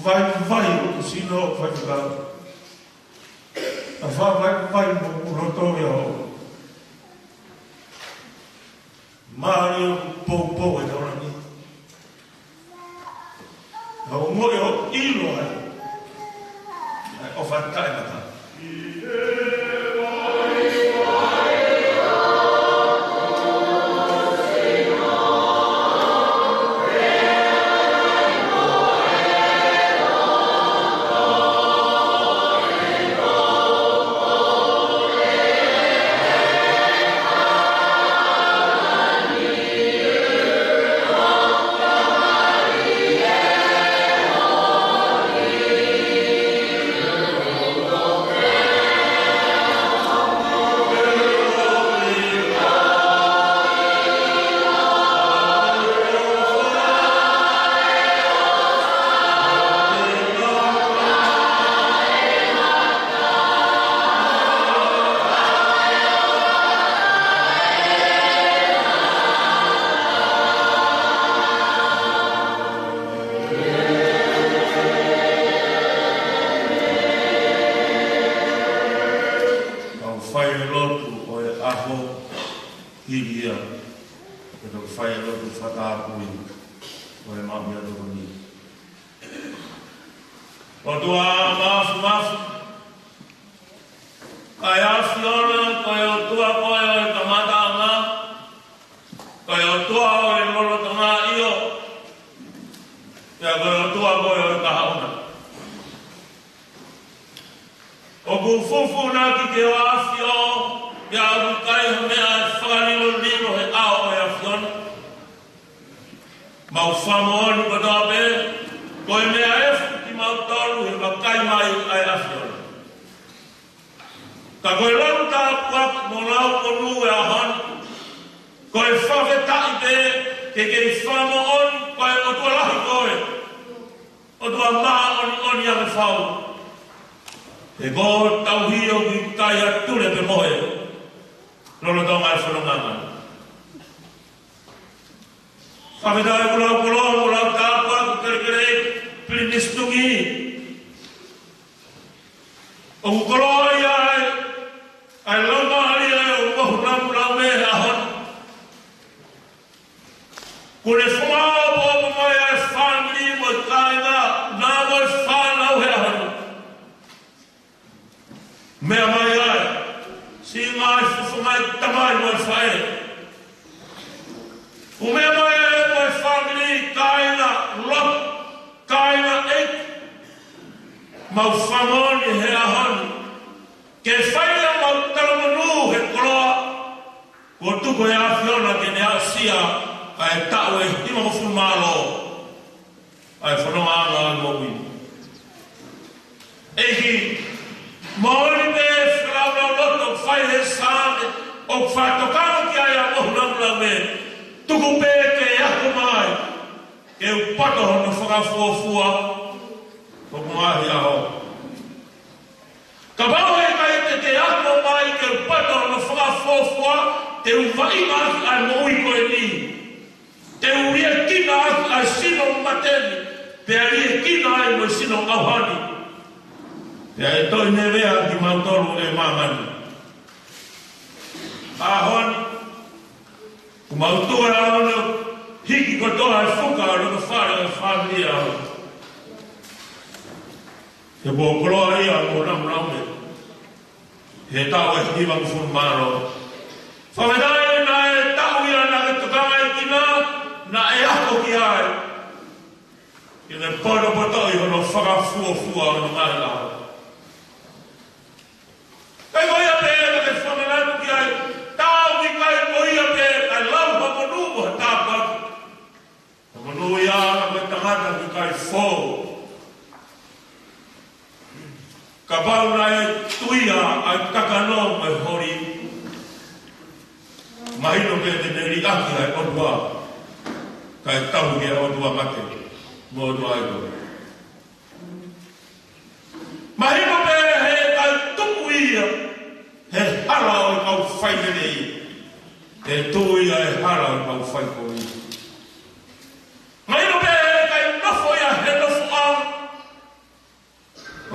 vai o sino vai ka a vai mo roto yo Mario po e ora ni o mo yo ilo o fatai mata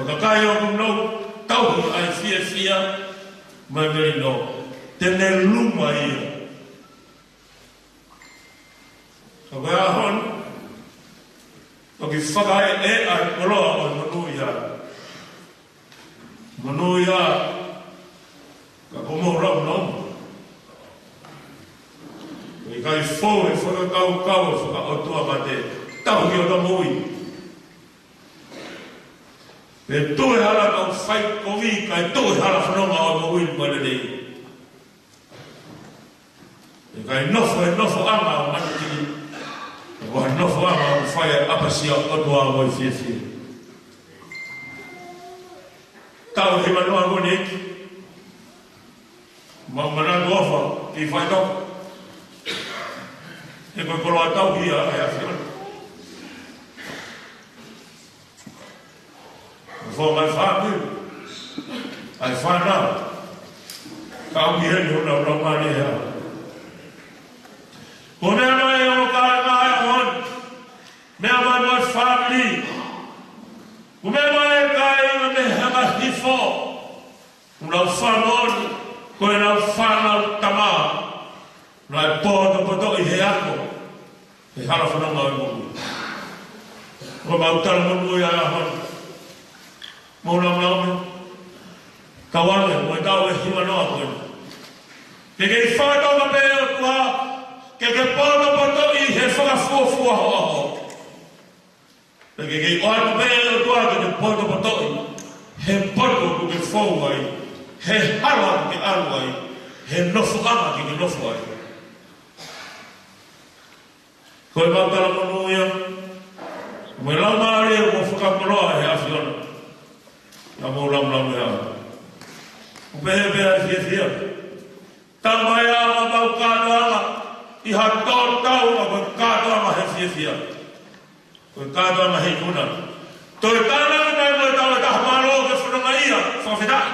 Whakakai o kumnau, tauhi ai fia, mai meri no, tene luma ia. Ka wea hon, toki whakai ai koroa o manu ia. Manu ia, ka komo rau no. I kai fōu e whakakau kau e whakaotua ma te tau ki o na mui. E tue hala kau whai kovi, kai tue hala whanonga o mui mwana nei. E kai nofo ama o maniki. E waha nofo ama o whai e apasi o otua o i fie. Tau he manoa ngone eki. Manatu ofa ki whai nofo. E koe koro a tau hia ai a whiona. Fo mai whāku, ai whānau, ka au hiheni hona o rau mani hea. Ko mea mai o kāre mai hon, mea mai mai whāmili, ko mea mai kai o me hanga hifo, unau whanoni, koe nau whanau tamā, nai pōta i he ako, he hala whanonga o mungu. Ko mautara mungu i a hon, Mōna mlaome, ka wange, moe tau e hiwa noa koe. Ke kei whātau ma pēo tua, ke pōna poto i he whakafuafua ho. Ke kei oanu pēo tua, ke pōna poto i, he poto ku ke whau ai, he hara ku ke aru ai, he nofu ama ki ke nofu ai. Koe mautara monu ia, moe lau maare o whakaporoa he awhiona. Na mo lam ya. Upehe fia. Tamai ama mau kātoanga. I ha tōtau a koe kātoanga he fia. Koe kātoanga he kuna. Toi kānanga mai moe tau e taha mālo ke whanonga ia. Whawhetai.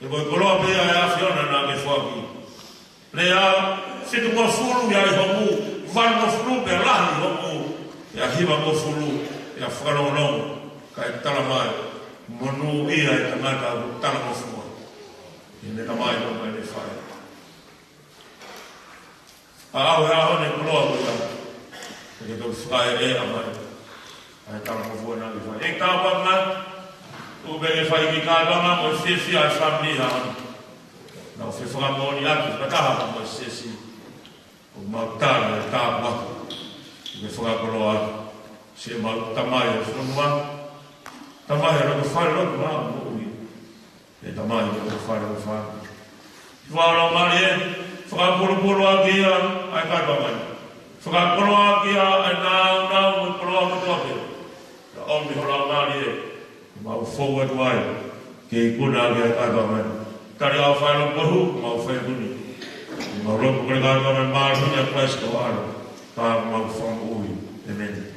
E koe koroa pēa e awhiona nā me whaki. Lea, whitu mo furu ia i homu. Whan mo furu pe lahi homu. Ia hiwa mo furu. Ia whanonga. Kai tala mai. Monu ia e tangata o tala mo fua. I ne tamai no mai ne whai. A au e aho ne kuloa ko ia. E ke tau whai e a mai. A e tala mo fua nā ki whai. E tā wanga, o be e whai ki kātanga mo e whiwhia e whamni hana. Nā o whiwhanga mōni aki, rataha mo e sesi. O mau tāna e tā waka. I me whanga kuloa se mau tamai o whanua. Tamahi rau whare rau ngā mōi. E tamahi rau whare rau whare. Whāra mari e, whakapuru a kia, ai kātua mai. Whakapuru a kia, ai nāu, mui puru a matope. Ka omi hora mari e, mau whou atu ai, ke I kuna a kia kātua mai. Tari au whare rau pohu, mau whai kuni. Mau ropu kore kātua mai, māra hunia Christo aro. Tā mau whangu ui. Amen. Amen.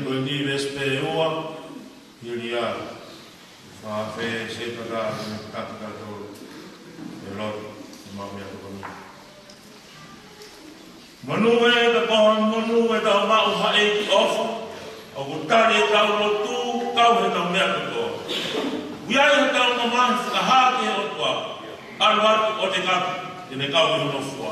ko ni vespe ua ilia fa fe se pada ta to lot ma me ko ni manue ka kon manue ta ma u ha e ofa o ko tari ta lo tu ka he ta me ko ia ia ta ma ma ka ha ke o kwa alwa o te ka ne ka o no fua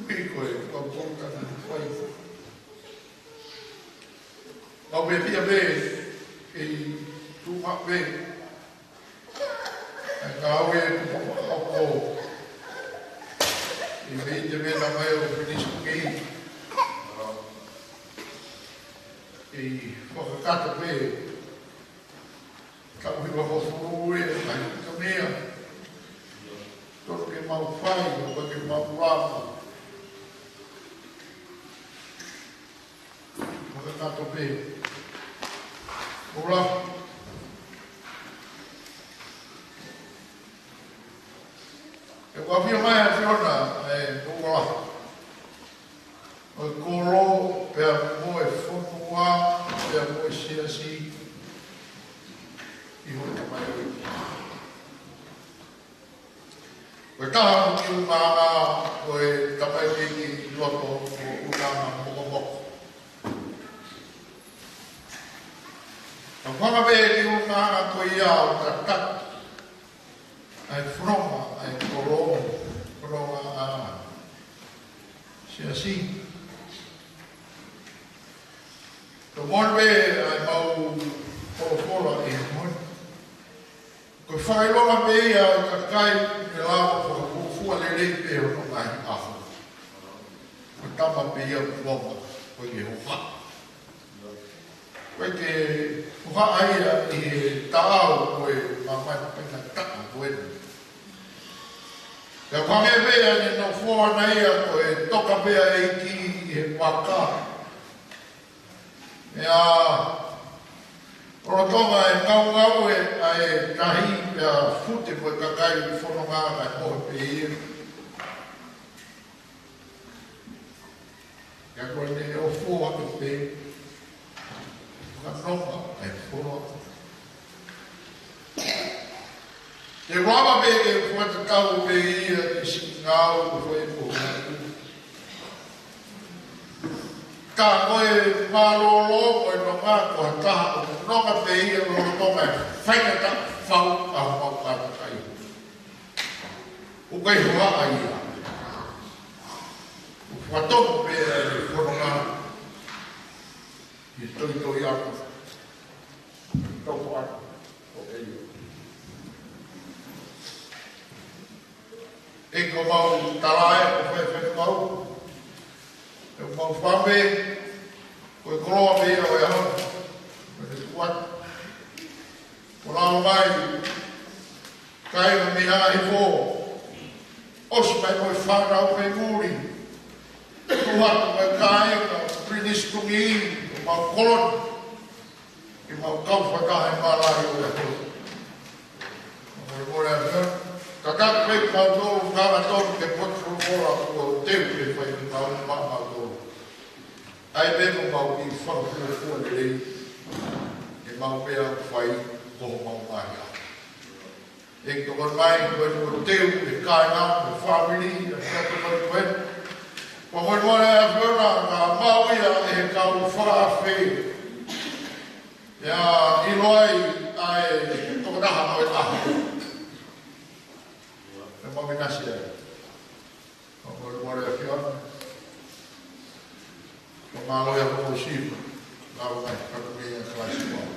Pico, con poca Au be pia be e tu ma be. Ka we ko e me te me na mai o Kristo ki. E whakakata be ka ui wa hofu e ai ka mea. Toro ke mau whai o ke mau rama. Whakakata be. Ora. E wawhia mai a whiona e ora. O koro pea mo e whonua, pea mo e siasi. I hoi ka mai oi. O taha ki unanga o e tamai ki loto o unanga moko. Ka whanga be ki unanga ko ia o ka tak. Ai whronga, ai koro, whronga a siasi. Ka monwe ai mau korokola e mon. Ko whaironga be ia o ka kai e lawa whakakufua lelei pe o no ngai aho. Ko tama be ia whonga, ko ke hoha. Ko ke hoha aia i tāo ko e mamai pena taka ko e. Ka whange bea ni no whoa nei a ko e toka bea e ki e waka. Ea, orotonga e ngau e ai tahi pea fute mo e kakai i whanonga mai mohe pe ia. Ka koe ne o whoa ke pe. Ka nonga ai whoa. Te rama me e whata tau me ia i si ngāu o whai po ngāu. Ka koe māroro koe no ngā kua taha o nonga te ia o tonga e whainata whau a mau kāta kai. O kai hoa a ia. O whatoku me e whanonga i toi ako. Tau ako o e ia. E ko mau tarae o whai mau. E mau whame, ko e koroa me o e hau. Me te kuat. Ko rāo mai, kai me mea e fō. Osi mai ko e whanau me muri. Tuhatu me kai ka prinistungi, ko mau kolon. Ki mau kauwhakahe mārai o e hau. Mo e more a hau. Ka kakwe ka tōru kāna tōru ke potru ora o teu ke whai ki mau mama tōru. Ai me mau i whakapura kua lei, e mau mea whai koho mau mai a. E kokon mai koe o teu e kāinga, e whamiri, e kata koe koe. Ko koe mone a whiona ngā mau ia e kau whawhi. Ia iloai ai tokotaha no e taha. E mau me nasi ai. Ko koe mone a whiona. Ko malo ia ko sipa. Lau mai, kato me ia klasi wau.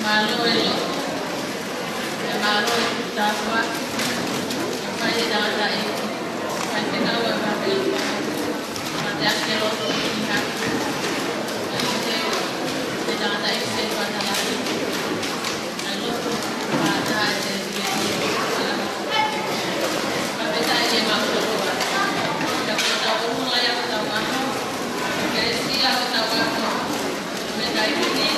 Malo elo, malo taswa, kaya data ini, kaya tahu apa itu, nanti akhirnya ingat, nanti data itu pada lagi, lalu pada ini, tapi saya maksud kita tahu mulai aku tahu apa, jadi siapa tahu apa, mereka ini.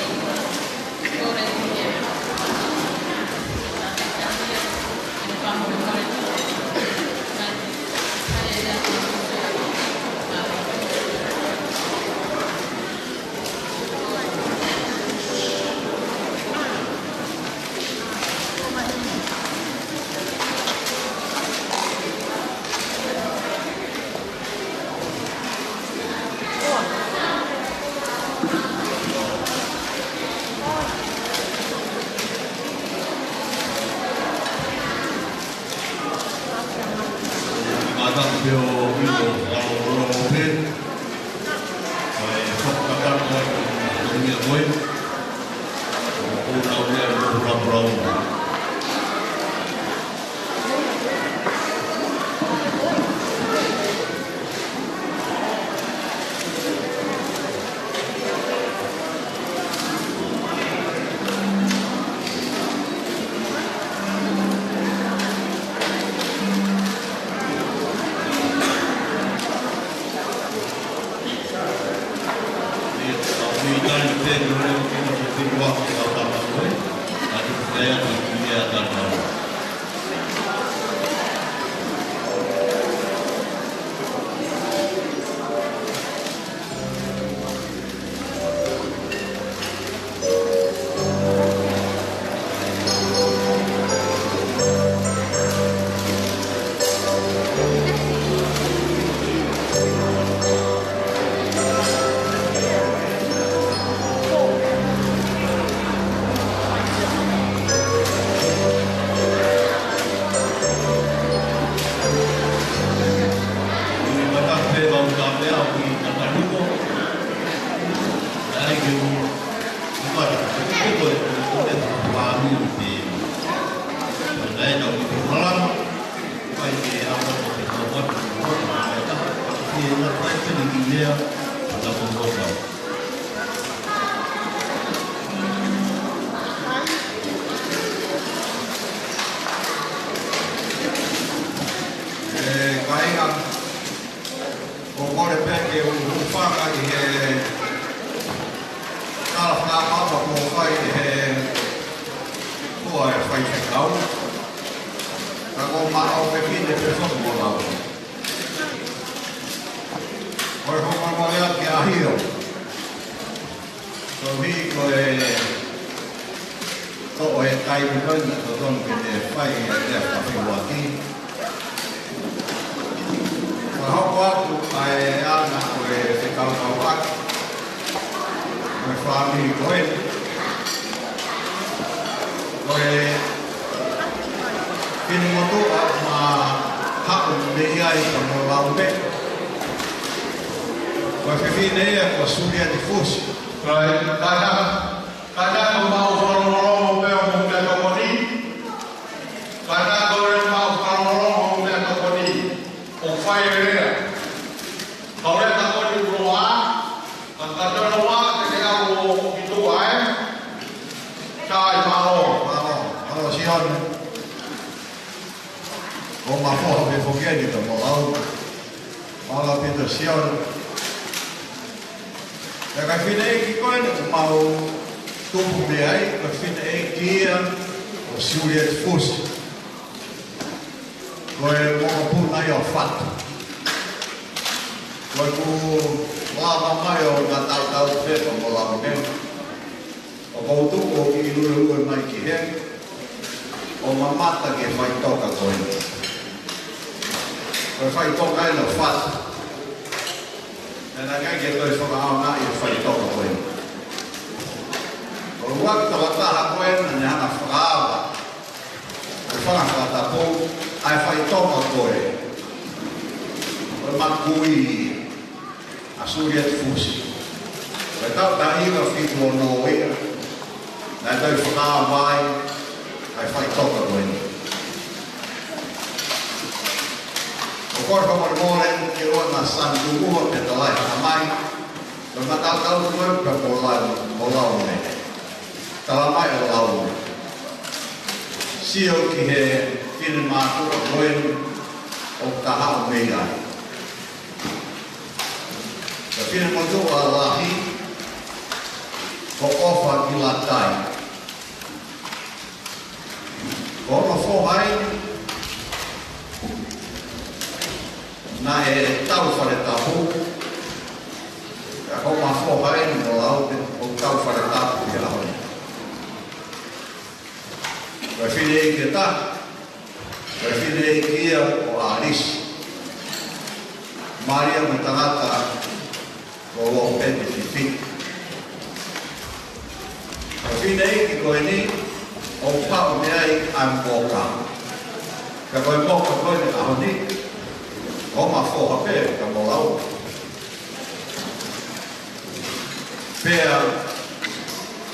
Pea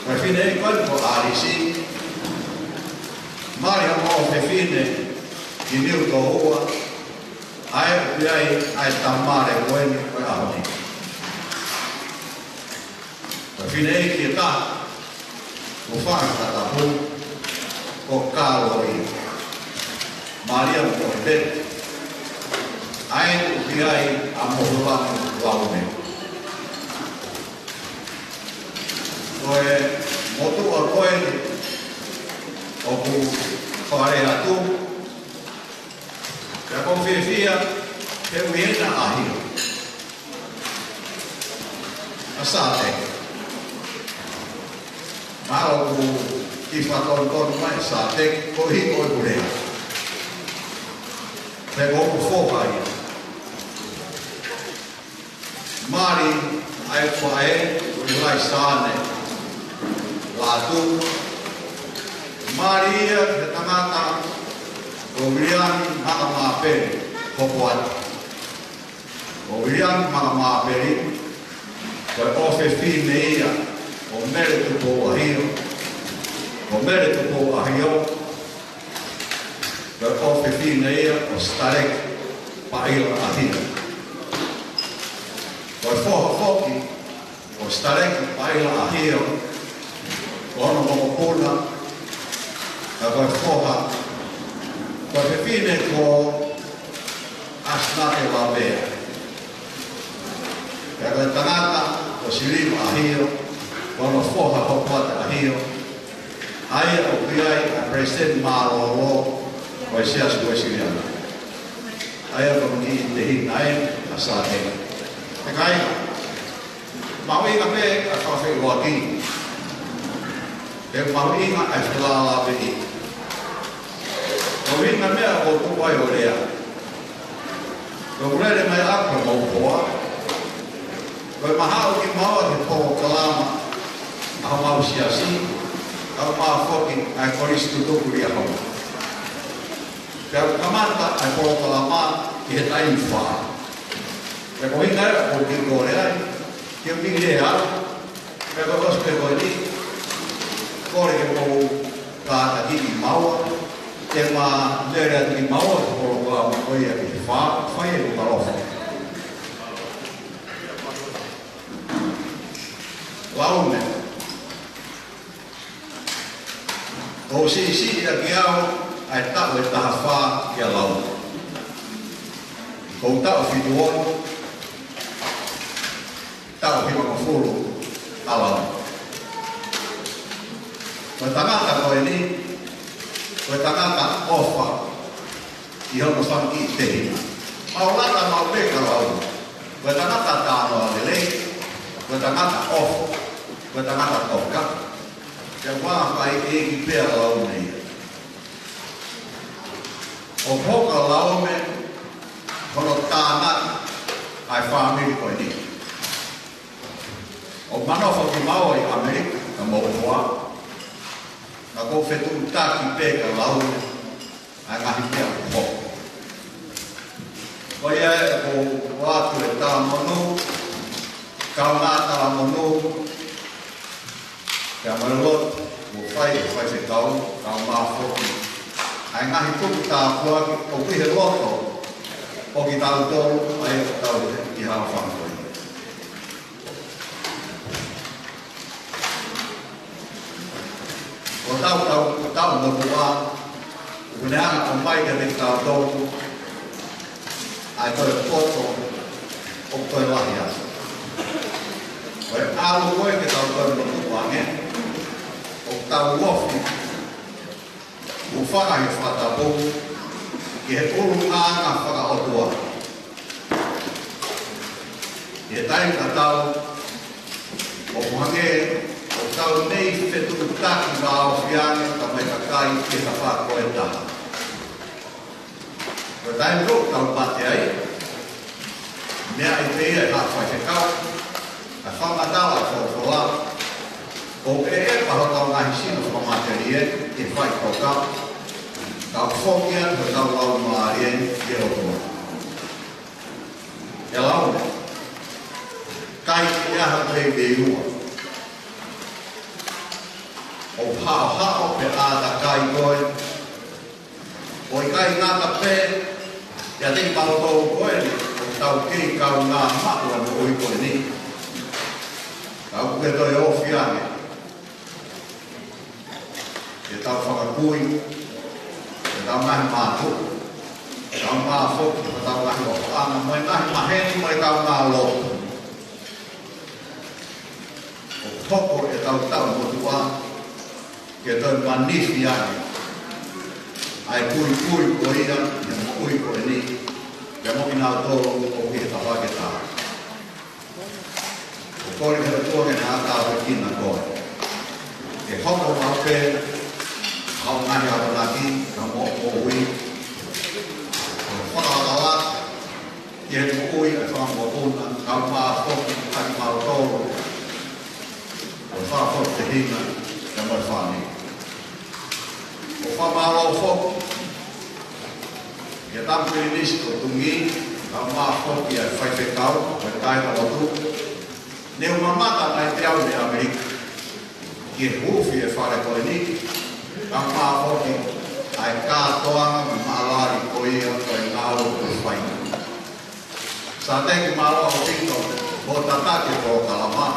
Koe whine e koe ko ārisi. Mari o mo te whine ki niu tō ua. Ai upi ai tamare koe ni koe ahoni. Koe whine e ki e tā. Ko whāngata pu. Ko kālo i. Mari o mo te pete. Ai upi ai a mohulangu laume. Koe motu a koe ni o ku whare atu. Kia kon whiwhia he uiena ahio. A sāte. Maro ku ki whaton mai sāte ko hi koe kurea. Te koku whokai. Mari ai whae ulai sāne. Lātu. Mari ia te tangata o William haka māperi hoko atu. O William haka māperi koe ofe whine ia o mere tupo ahio. O mere tupo ahio koe ofe whine ia o Starek paila ahio. Koe whoha whoki o Starek paila ahio ono momo puna ka koe whoha koe whiwhine ko asnake la mea. Ka koe tangata o sirimu ahio ono whoha hokuate ahio aia o piai a President Maroro koe sias koe siriana. Aia koe ni te hina a sātena. Te kai mawinga me a kawhi waki. Ke mawinga a whalala peki. Mawinga mea o tupai o rea. Ko urere mai akwa mau poa. Koe mahau ki maua te po kalama. Aho mau siasi. Aho mau whoki ai koristu tukuri aho. Kia kamata ai po kalama ki he taim whaa. Kia ko hinga ea o ki kore ai. Kia mingi he alo. Kia ko ospe koe ni. Kore ke pou kāta hiki maua, te mā lere ati maua te poro kua ma koe a ki whai e kukarofa. Laume. O si a ki au, ai tau e taha whā ki a lau. Kou tau whitu ono, tau hima ka furu a lau. Koe tangata koe ni, koe tangata ofa i hono whanki i te hina. Mau lata mau peka lau. Koe tangata tāno a lelei, koe tangata ofa, koe tangata toka. Kia wāwhai e ki pēr lau nei. O hoka lau me, hono tānati ai whāmiri koe ni. O manofa ki mau i Amerika, ka mau hoa. Ka kou whetu taki pēka lau ai ngahi pēa ko. Ko ia e ko wātu e tā monu, kau ngā tā monu, kia marelot, mo whai whetau, kau mā whoki. Ai ngahi tuku tā kua ki o pihe loto, o ki tau tōru, ai o tau ki hao whanakoi. O tau motu wā, kune anga o mai ka nek tau tōku, ai koe poto o koe lahi asa. Koe alu koe ke tau koe motu wange, o tau wofi, u whakahi whatapu, ki he uru anga whakaotua. I he taim ka tau, o muhange, o tau nei whetu taki wā o whiane ka mai ka kai ke ka whako e taha. Koe taim rō tau pate ai, mea i pēia e hawhai whekau, a whamatawa e whawhawā, o e paho tau ngahi sino whamateri e, e whai koka, ka whokia ko tau lau maari e e o tua. E lau ne, kai e aha koe me iua. o hao pe ada kai koe o i kai ngata pe ia te pautou koe ni o tau ki kau ngā maua no oi koe ni kau kue toi o fiane e tau whakakui e tau ngahi mātu tau ngā whoki e tau ngahi o whaanga moe ngahi maheni moe kau ngā lotu o toko e tau tau motua ke toi manifi ane ai kui ko ia e kui ko e ni ke mo ina tolo o ki ta wa ke ta o ko ri ke to ke na ta o ki na ko e ho ko ma pe au na ya na ki ka mo o wi o fa la la ye mo ui e fa mo o na ka ma ko ka ma to o fa ko te hina ka mo fa ni o fa ma lo fo ia tam penis ko tungi ka ma fo ia fai fe kau ka kai ka tu ne o mata mai te au de Amerika ki hufi e fare ko ni ka ma fo ki ai ka toa ma lari ko ia ko nga o ko fai sa te ki ma lo o pito o tata ke ko kalama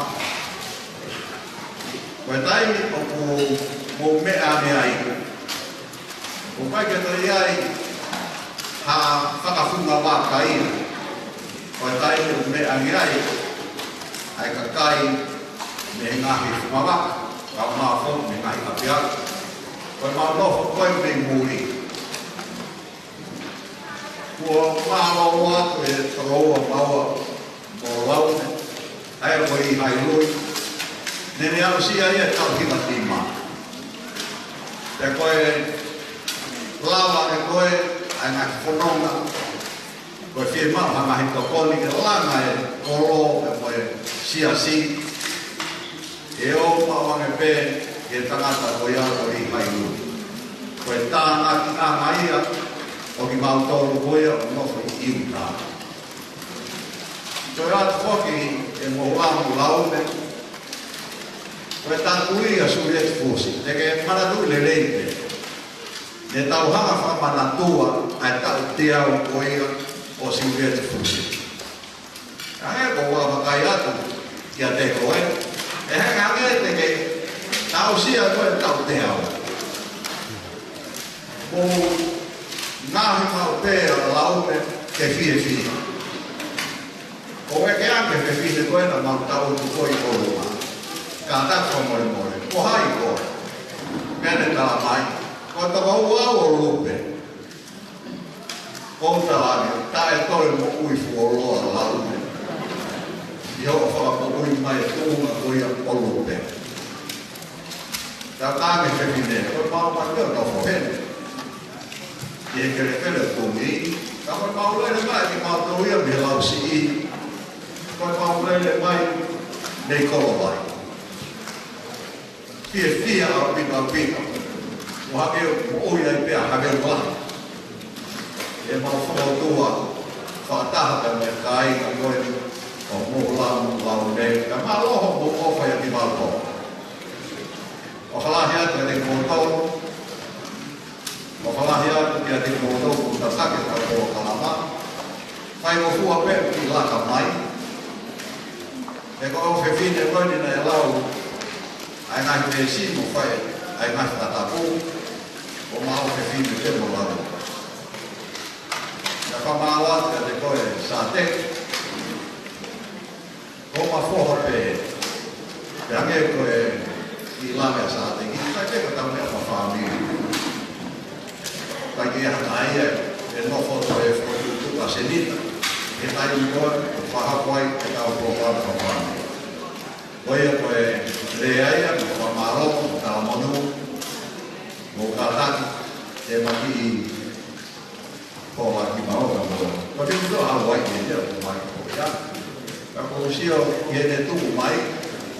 ko dai o ko me ame ai o pai ke toi ai ha whakafunga wā kai o tai o me angiai ai ka kai me ngahi whawa ka mā whong me ngahi kapia o mā nofo koe me muri kua mā loa e taroa maua mō laune ai o i hai lui nene au sia ia tau hima tima te koe lava e koe ai ngā whanonga koe whie mau hanga hi tokoni ke langa e koro e koe siasi e o mawange pē ke tangata koe ato i hai ui koe tāna ki ngā maia o ki mautoro koe o nofo i iuta koe atu whoki e mo lamu laume koe tāku ia suri et fusi te ke manatu le leite ne tau hanga whamana tua ai tau te au o ia o suri et fusi e ko wama kai atu kia te koe e hanga ange te ke tau sia koe tau te au o ngahi mau pēra laume ke fie fie o e ke ange ke fie koe na mau tau tu koe i koruma ka tako more more o hai koe mene tala mai ko ta wau au o lupe ko ta lani ta e toi mo ui fu o loa laume i o wha ko ui mai e tūna ui o lupe ta tāme whewine ko mau mai o no whawene i e kere kere tūmi ka koe mau lele mai ki mau tau ia me lau si i koe mau lele mai nei kolo mai fia au pita o hake o oi ai pia hake o wala e mau whakautua whakataha ka me kai ka koe o mūlamu lau ne ka maa loho mo ofa ia ki malpo o halahi atu e te kōtou o halahi atu ki a te kōtou ku ta sake ka kō kalama whai o fua pe ki laka mai e ko o whewhine koe ni e lau ai ngahi te simo whai ai ngahi tatapu o mao ke whine te mo lau. Ia whamāwa te koe sa te o ma whoha pe te ange koe i langa sa te ki kai te ka tau mea whawhāmi kai ki aha ai e no whoto e whotu tuka senita e tai i koe o whahakwai e kau pōpāna whawhāmi koe koe reaia mo whamāro mo talamonu mo kātaki e maki i kōwa ki maoka mo ko te muto hawai e te o mai ko ia ka kōsio i e te tuku mai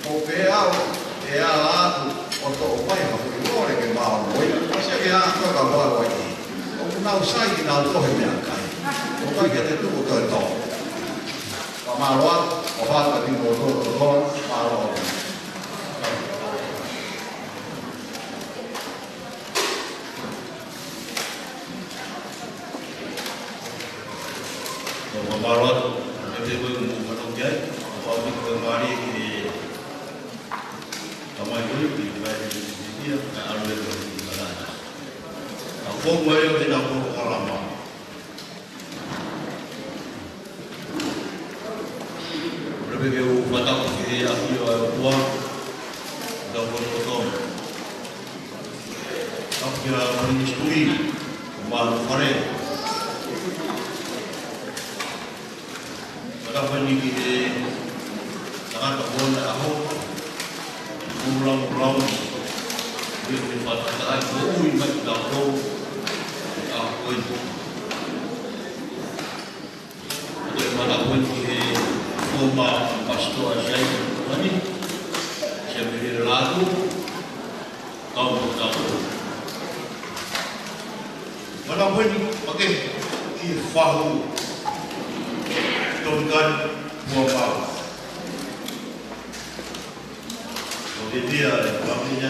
o pe au e a atu o to o mai ma kuri kore ke mao moi o sia ke a koe ka wai i o kunau sai ki nau tohe mea kai o kai ke te tuku toi tō ka maroa o hata ki mo tō tō tō maroa Marot, every way we move on, okay? Public body is Kamai Guru, here, I will be a full way of the number of Rebeu batak ke api buang dan potong. Tapi menistui malu kore. Batak ini kita sangat kabur aku pulang dia berfasad aku ini macam aku itu. Ada batak ini Uma pastor Jair Mani, Jair Lago, kau tahu. Mana pun pakai ifahu, tongkat buah. Jadi dia kami ni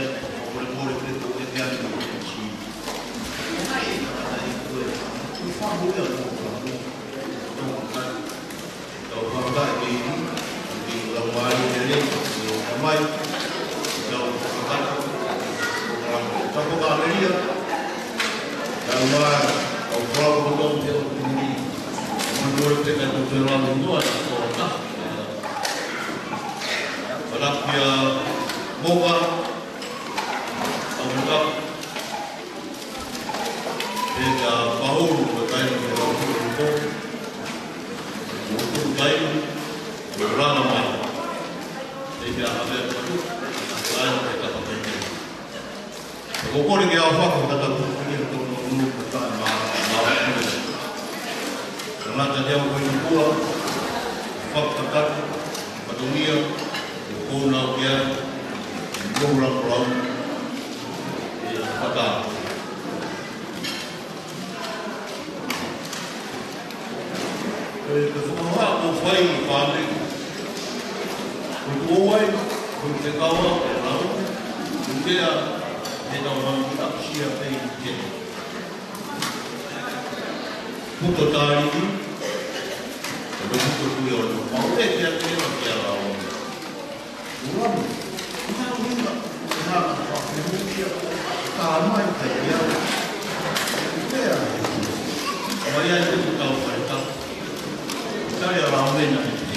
boleh itu dia mencuci. Ifahu yang tongkat. Kalau tak di lemari jadi ramai kalau tak orang tak boleh dia kalau kalau betul dia ini menurut kita tujuan itu adalah orang kalau dia boga atau dia bahu berkait dengan itu baik berapa lama tidak ada itu lain kita pakai pokoknya dia apa kita tahu ini untuk menunggu kita malam ini karena dia punya buah fakta dunia puna dia pulang kata semua aku faham pabrik, berkuai, berkekawa, lalu juga kita orang tak siap ini. Bukan tadi ini, begitu dia orang mau dia dia lawan. Orang kita minta, kita dia kamai dia. Dia, orang itu tahu mereka. Saya ramai nak ini.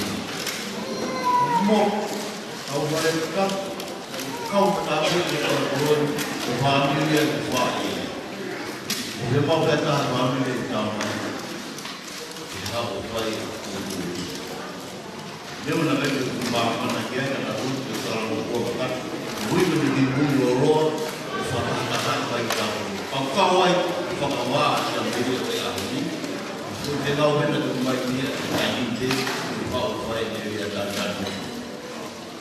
Mau kau mereka kau bertahu dengan orang family yang kuat. Dia mau kata family sama. Dia upaya untuk. Dia menarik kemampuan dia dan aku selalu kuat. Bui menjadi loro fakta baik kamu. Kau yang dia ini. Dia tahu benda tu baik dia, ini kau boleh dia dan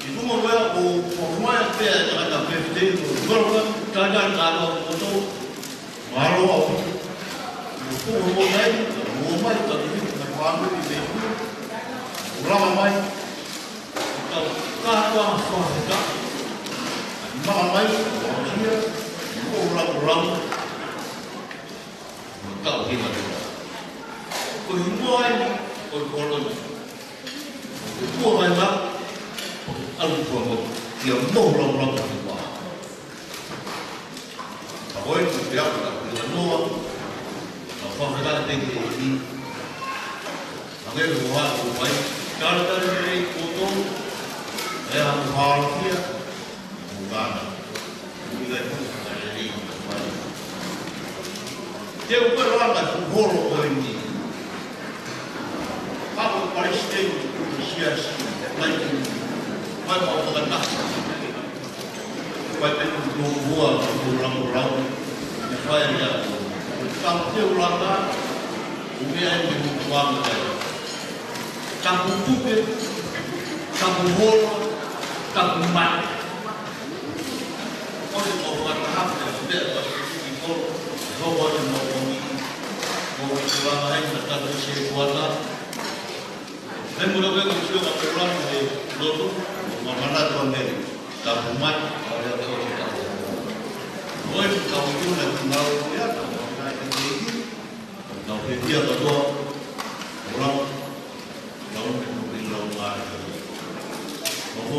itu mula aku semua dia jangan tak berhenti, kalau jangan kalau itu malu aku, itu umumnya tapi macam ni itu, orang ramai, kalau apa kita, ramai dia, orang tahu kita. Kau himbauan, kau kolon, kau mana, alur dia mau orang semua. Kau itu dia dia mau, kau kita tinggi ini, agak luar, baik. Kalau dari foto, yang hal dia, bukan, juga ada ini. Dia bukan orang yang boleh ini. Aku Palestin sias lagi mana orang nak buat itu buat orang saya ya sampai orang nak kemudian dibuang kampung tuh kampung hol kampung mat orang orang tahap sudah itu bawa mau pulang lain tetap bersiap dan mudah-mudahan kita akan pulang dari Lotu, mana tuan dari Kabumat, ada tahu kita. Boleh tahu itu nanti malu ya, kalau kita ini, kalau dia kedua orang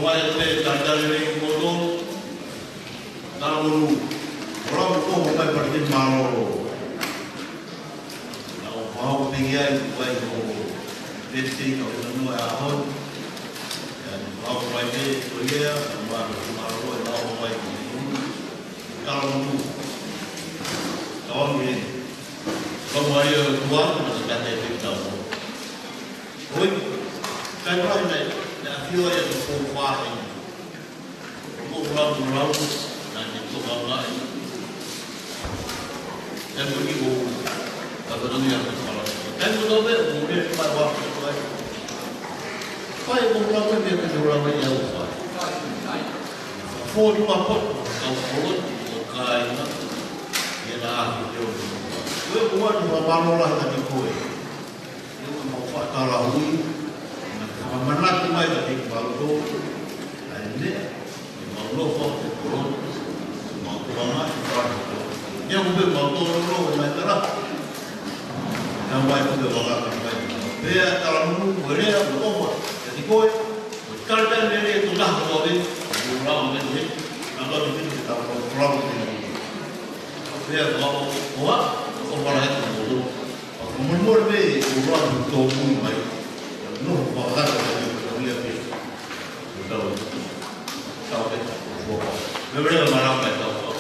mai te tandare ni kodo. Talu. Orang ko mai pergi malo. Now how big ai vai ko. Desi ko no ahon. Dan how vai te kuliah malo lao vai. Kalau tahun ini, kalau saya tuan masih kata itu tahu. Oi, kan orang ni nak feel yang berkuah ini, berkuah dan itu bangga ini. Dan begitu, apa tu yang bersalah. Kan betul betul mungkin pada waktu itu. Kau berkuah ni dia kedua yang usah. Food apa? Kau food, kau ini. Ialah itu. Kau buat dua barolah tadi kau. Itu mau fakta lahui. Mana tu mai tadi baru. Ini mau lo fakta kurang. Mau kurang apa? Yang boleh mau lo mai terah. Yang baik tu bagai apa? Dia kalau mulu boleh apa? Jadi kau kalau dia tu dah kau ni, orang ni, kalau dia kita problem ni. Dia bawa orang itu dulu. Kemudian dia orang itu mulai, nuh bahkan dia dia tahu kita. Beberapa malam kita tahu.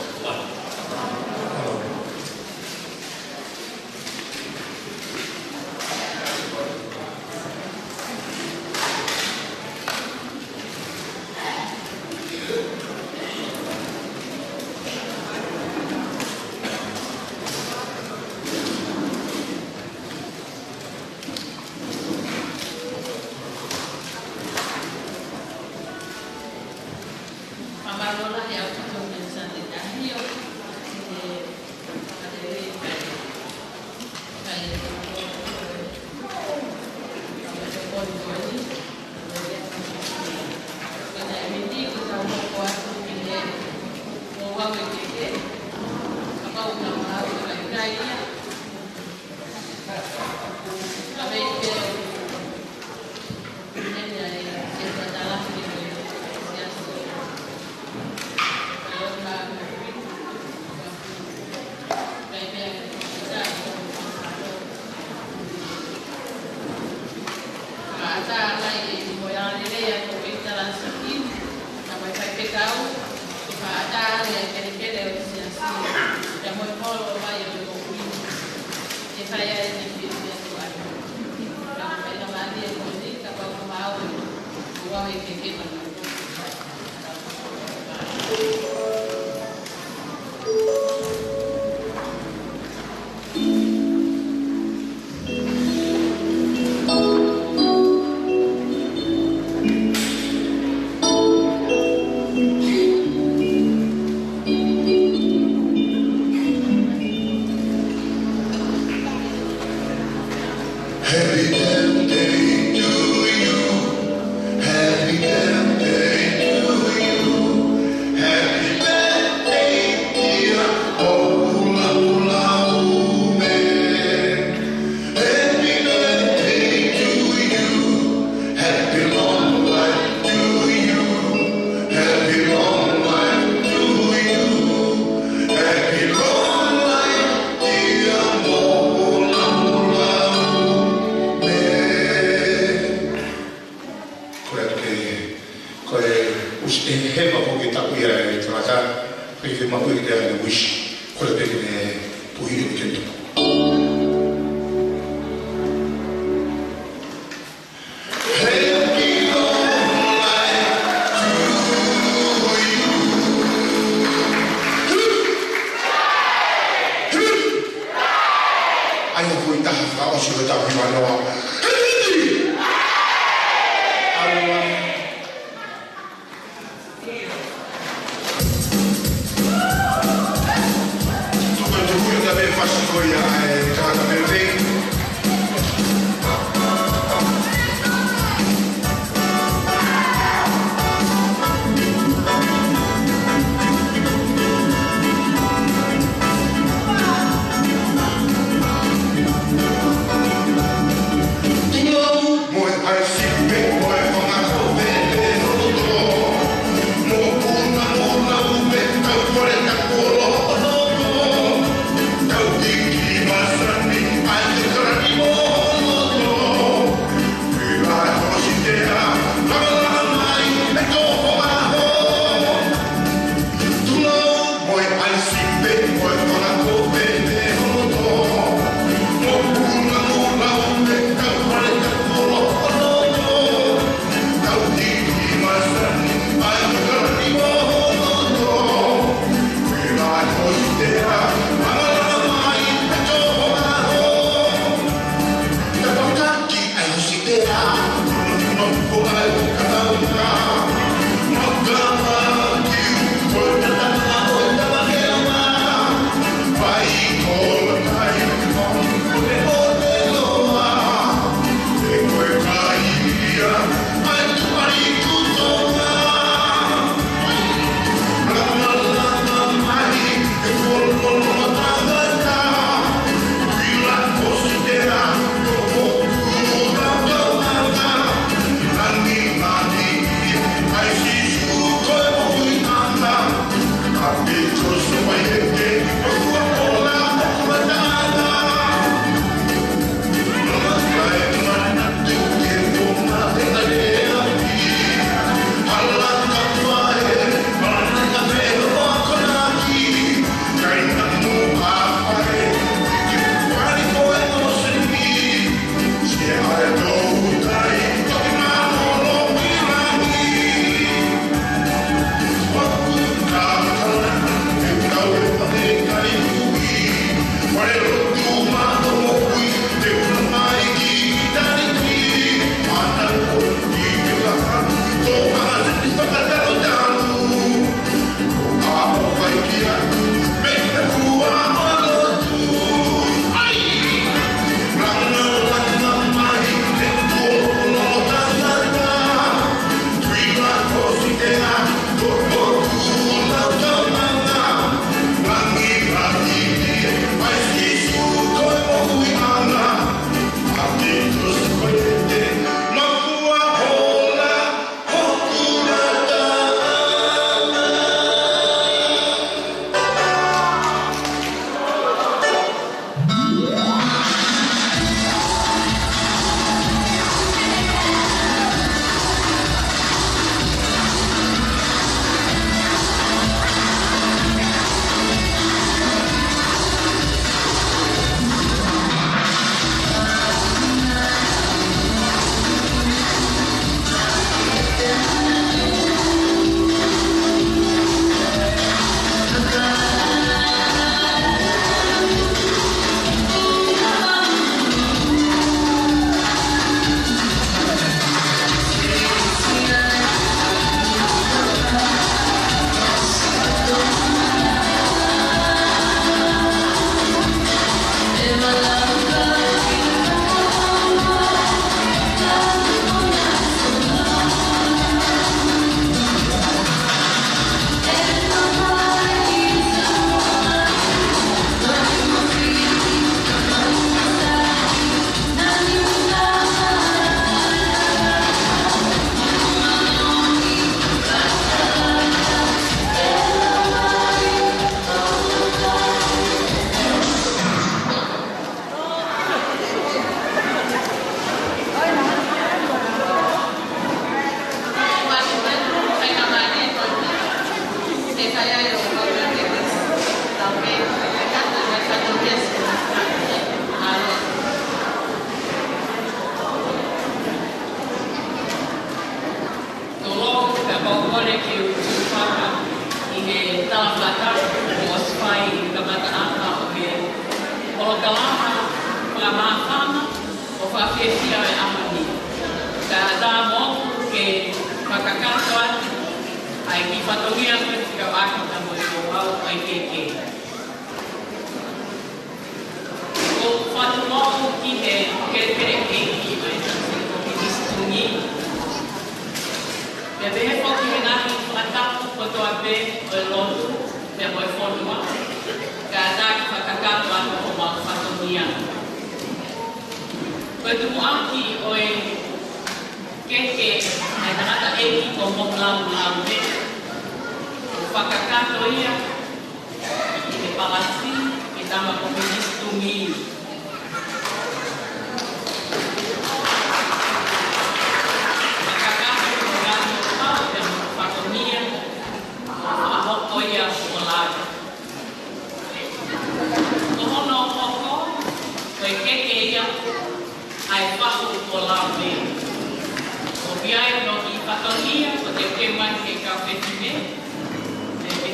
I see me, boy, from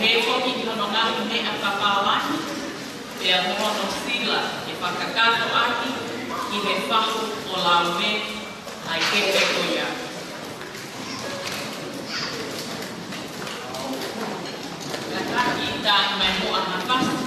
he foki ki hono ngahi me a papawani, e a mohono sila e whakakato aki ki he whahu o lau me ai ke te koia. Ka taki tā i mai mo ana whahu.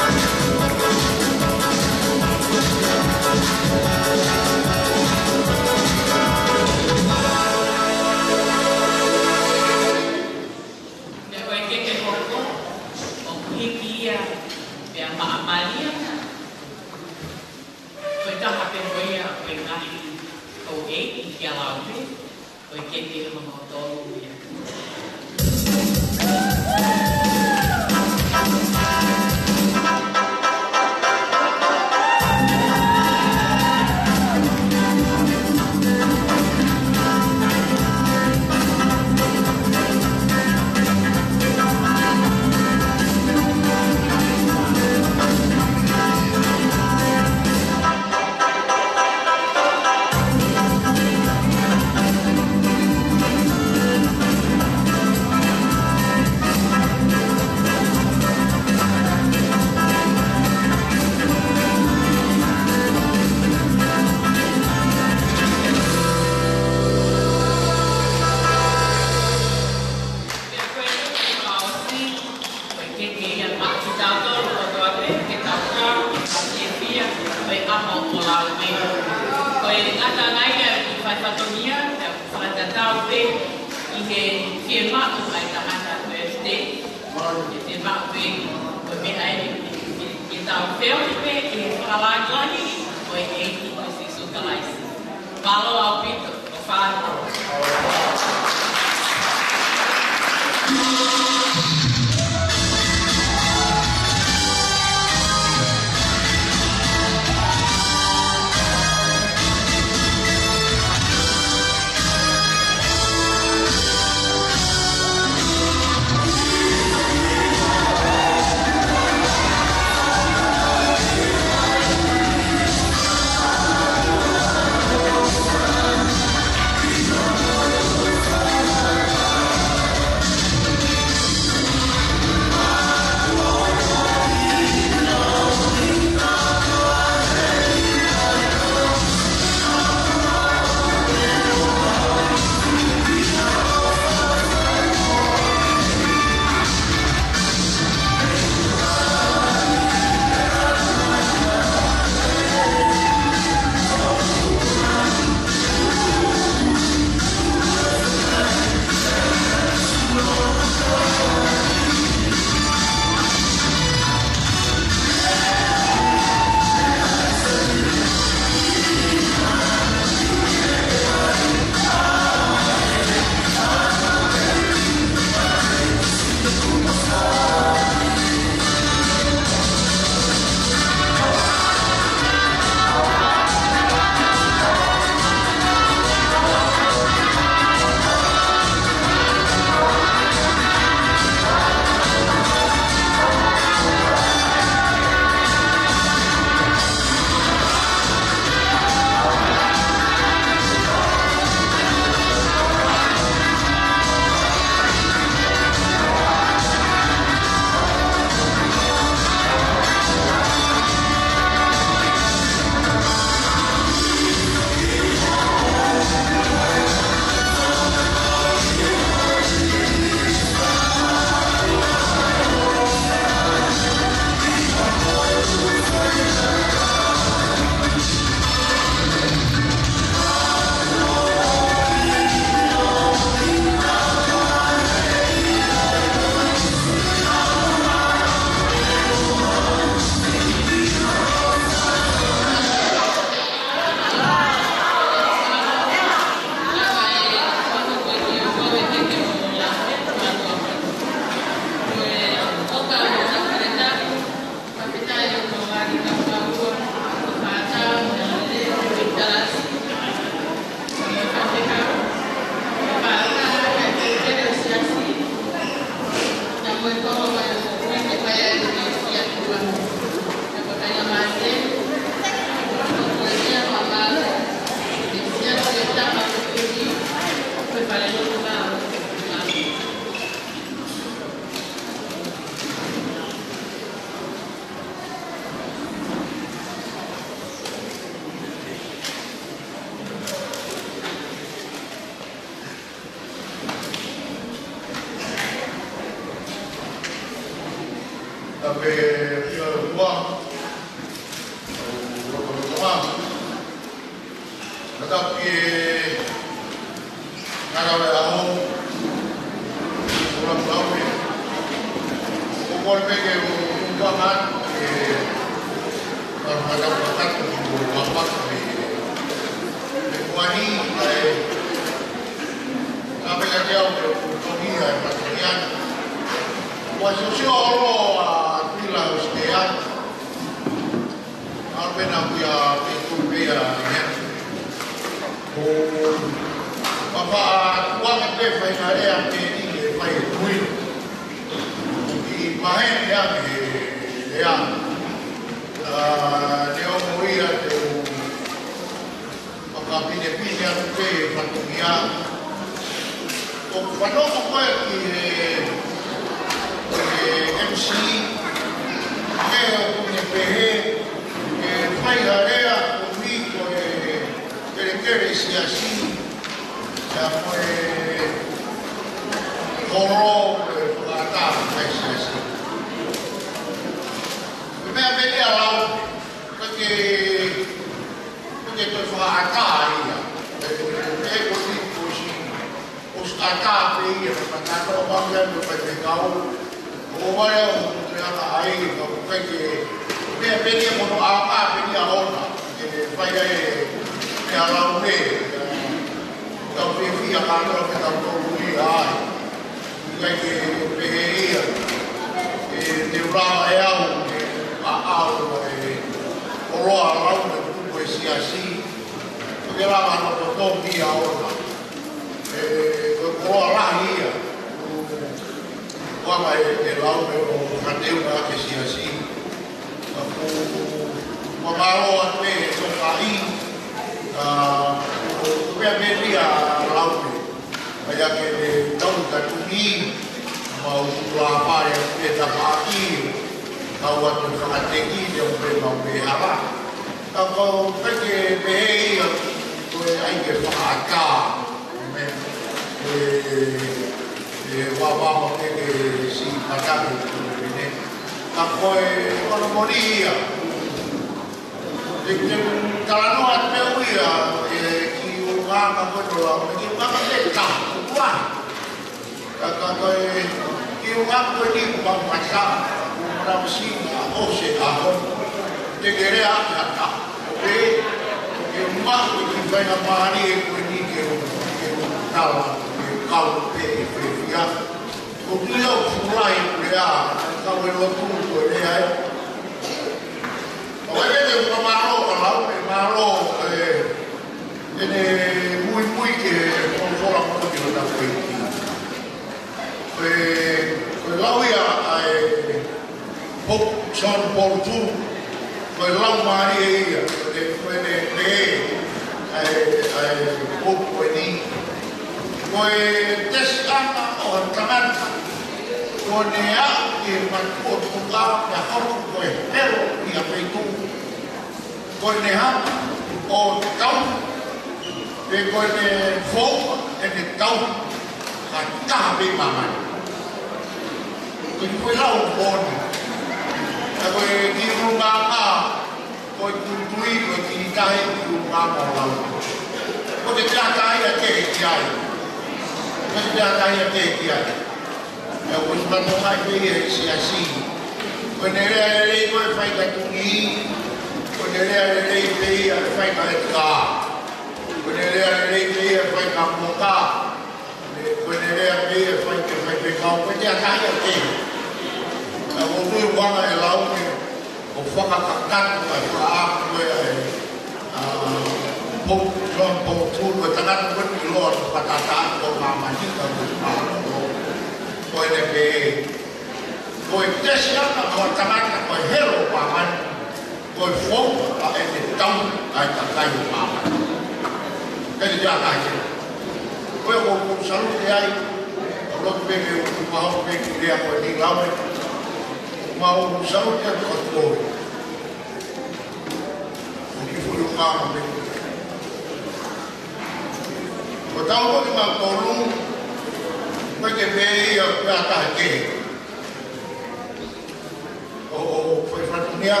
foi fratunia,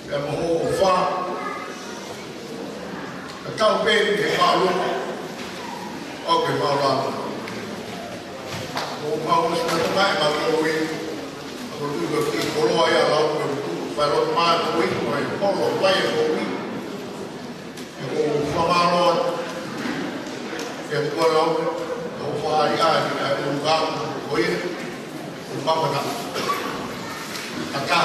e mo fa, a tau pe e malu, o ke maula. O mau se na mai ma ko wi, ko tu ko ki ko lo ya la ko tu fa lo ma ko wi ko e ko lo wa e ko wi. E ko fa ma lo, e ko lo, ko fa ya ni a ko ga ko wi, ko pa pa na. Aka,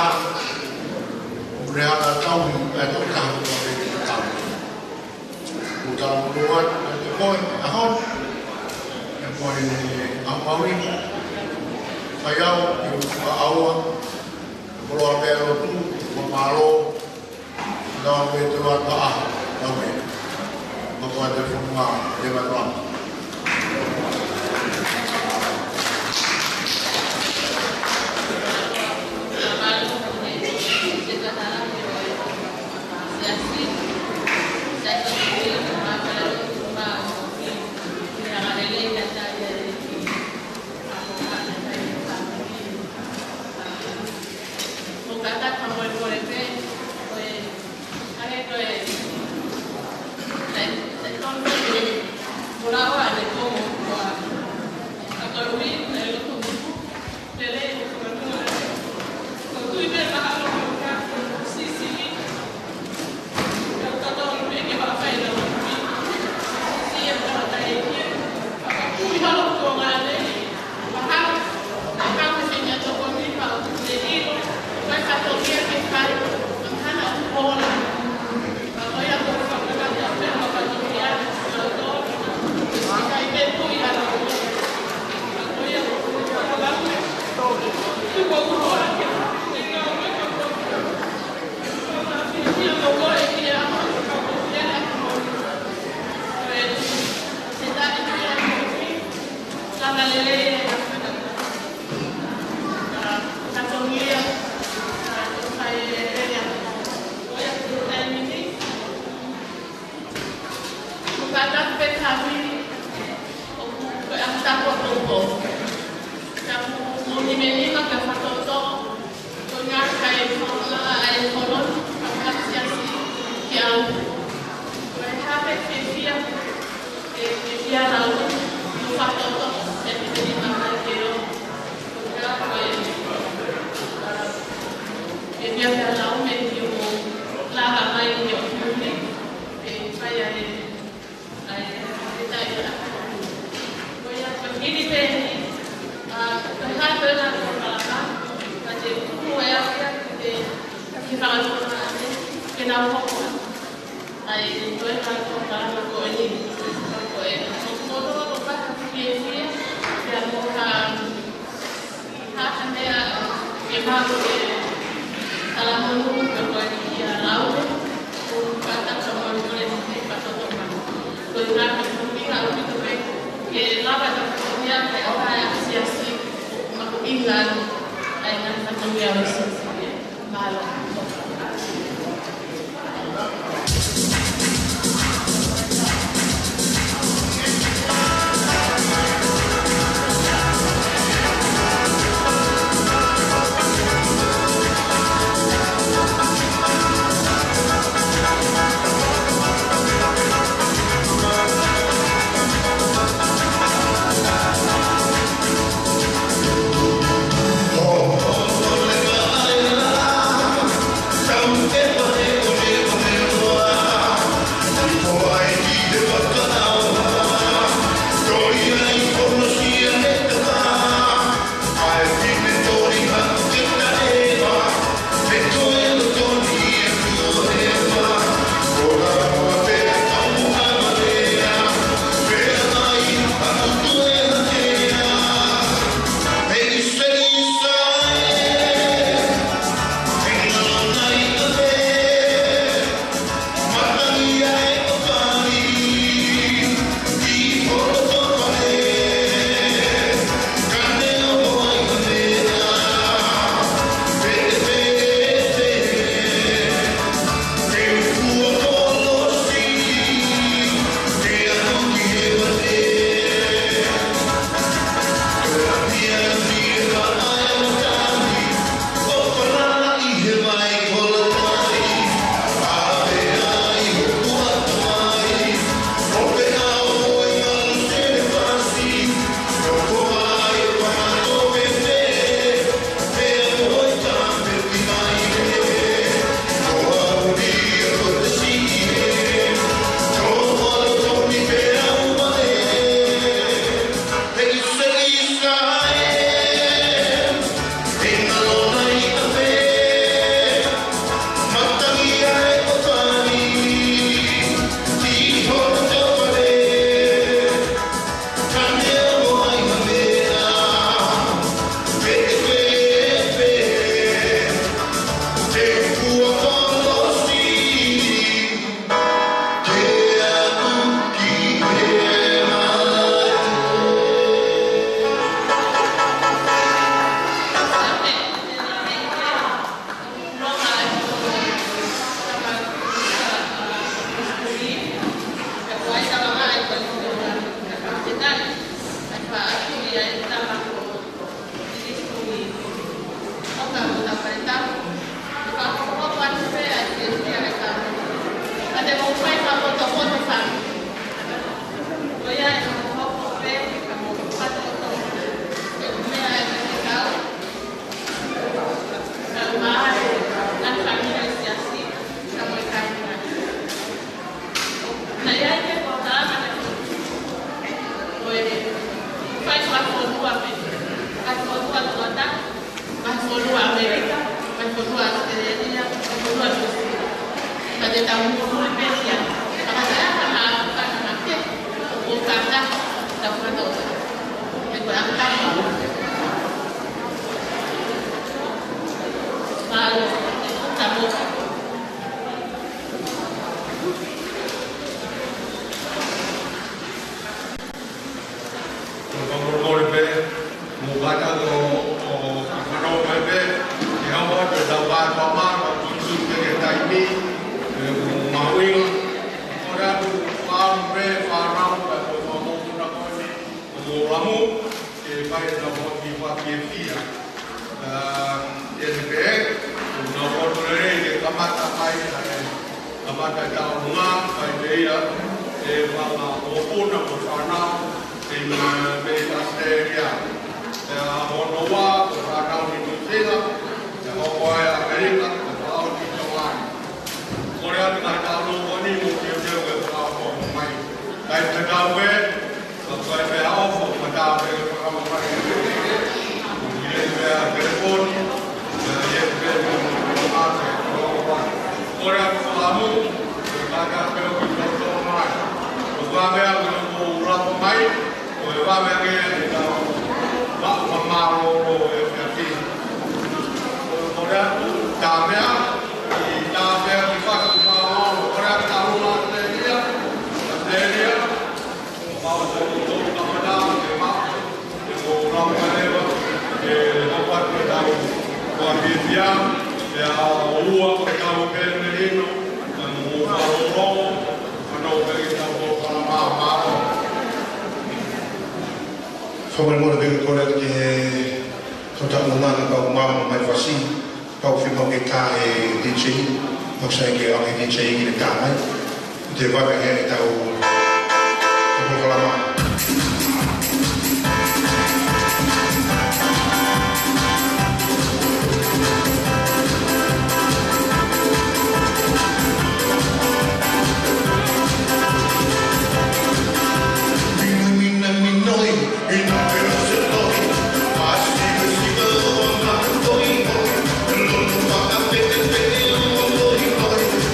o rea na tau ni e to ka ko e ta. Ko ta mo lo e ko a hon. Moi a mauri ai au a aua ko a pelo tu ko malo na me tu a ta na me ma ko te fuma de va no Oh,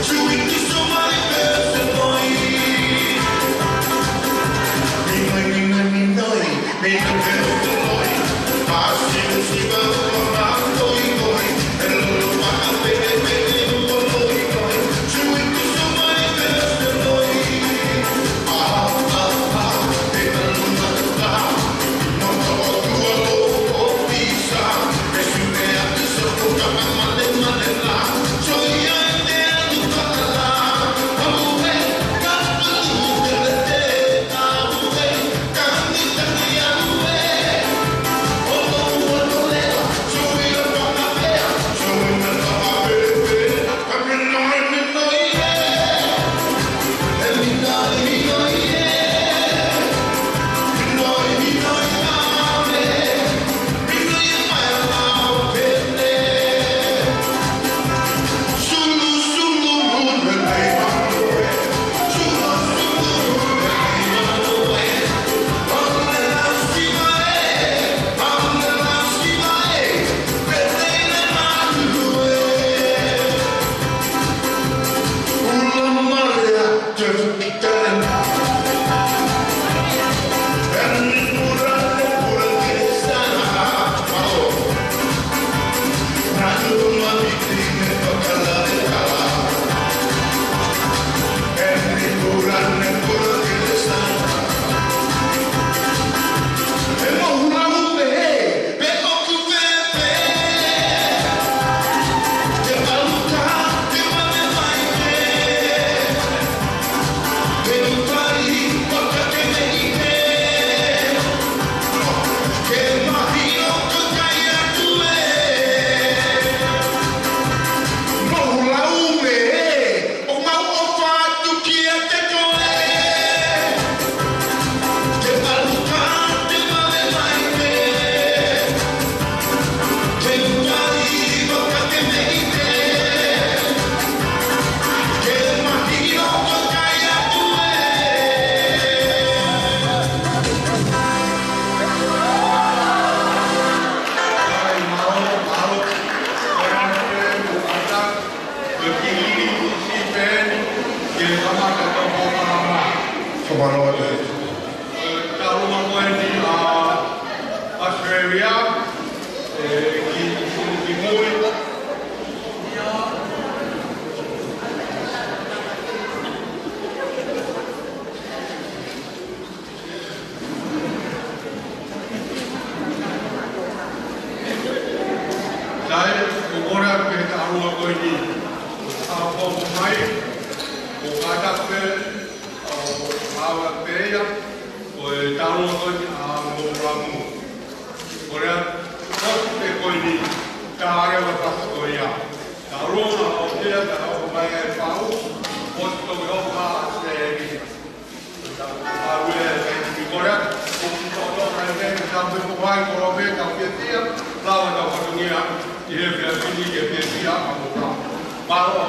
Sweet, somebody else, boy. Kumanoa te. Taruma koe ni a Australia, ki mui. Dai, ora pe taruma koe ni a pom mai, o kata pe, o awa peia, o taruma koe ni a moramu. Ora, te koe ni kāre wa pasa koe ia. Taruma o tea ta o mai e pau, o to o pa se ni. Awe ni ora, o to to ai ne ta pe ko vai ko robe ka petia, lawa ta ko ngia, i he pe ni ke petia a mo ka. Paro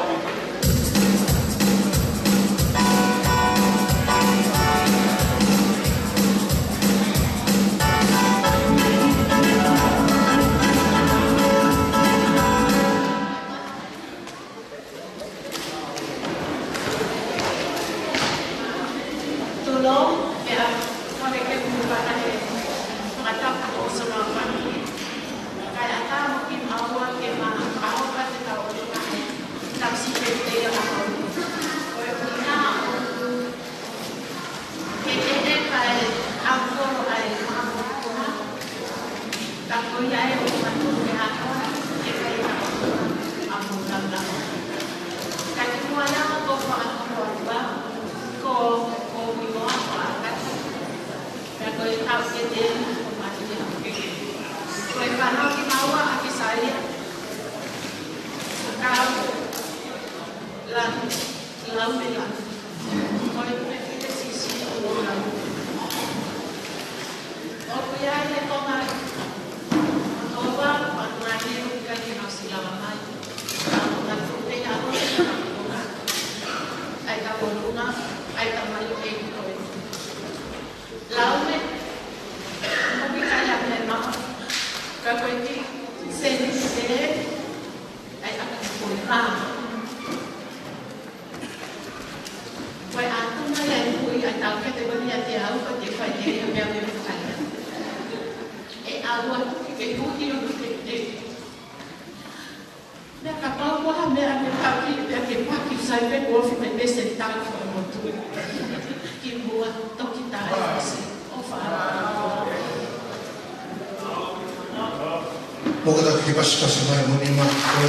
Moga ki basta sa mai muni ma ko.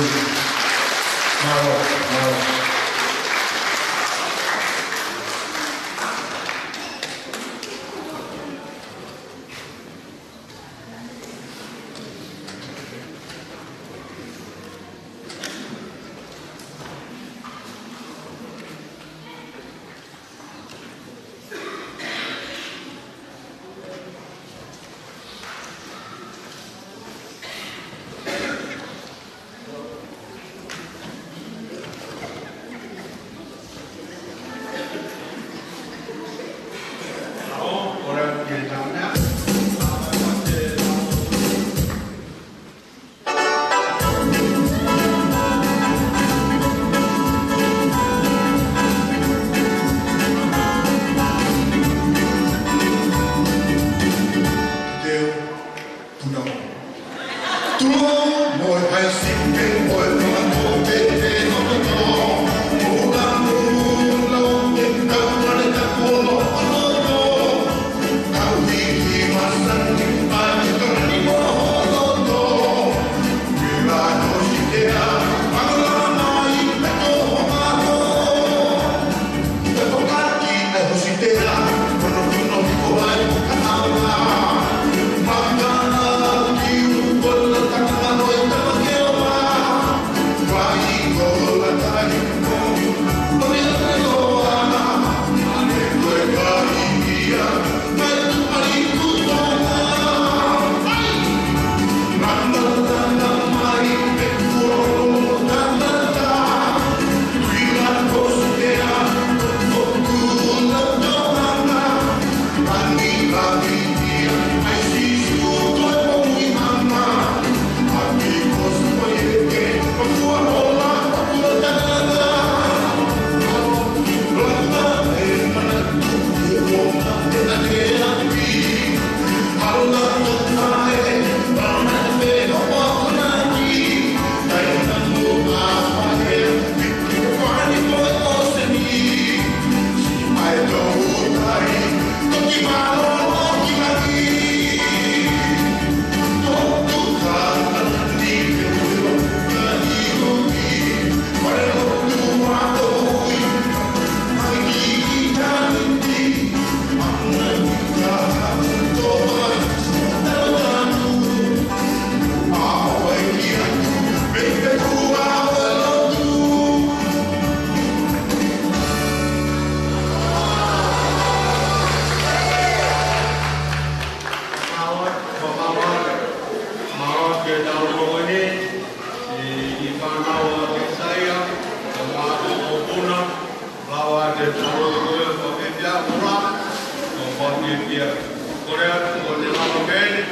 Maro. dia. Korea ko le mama bene.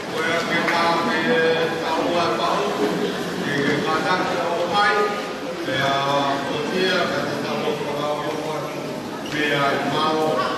Korea ke ka me taua pau. Ke kata ko mai. Ya o dia ka ta mo ko ga ko. Me ai mau.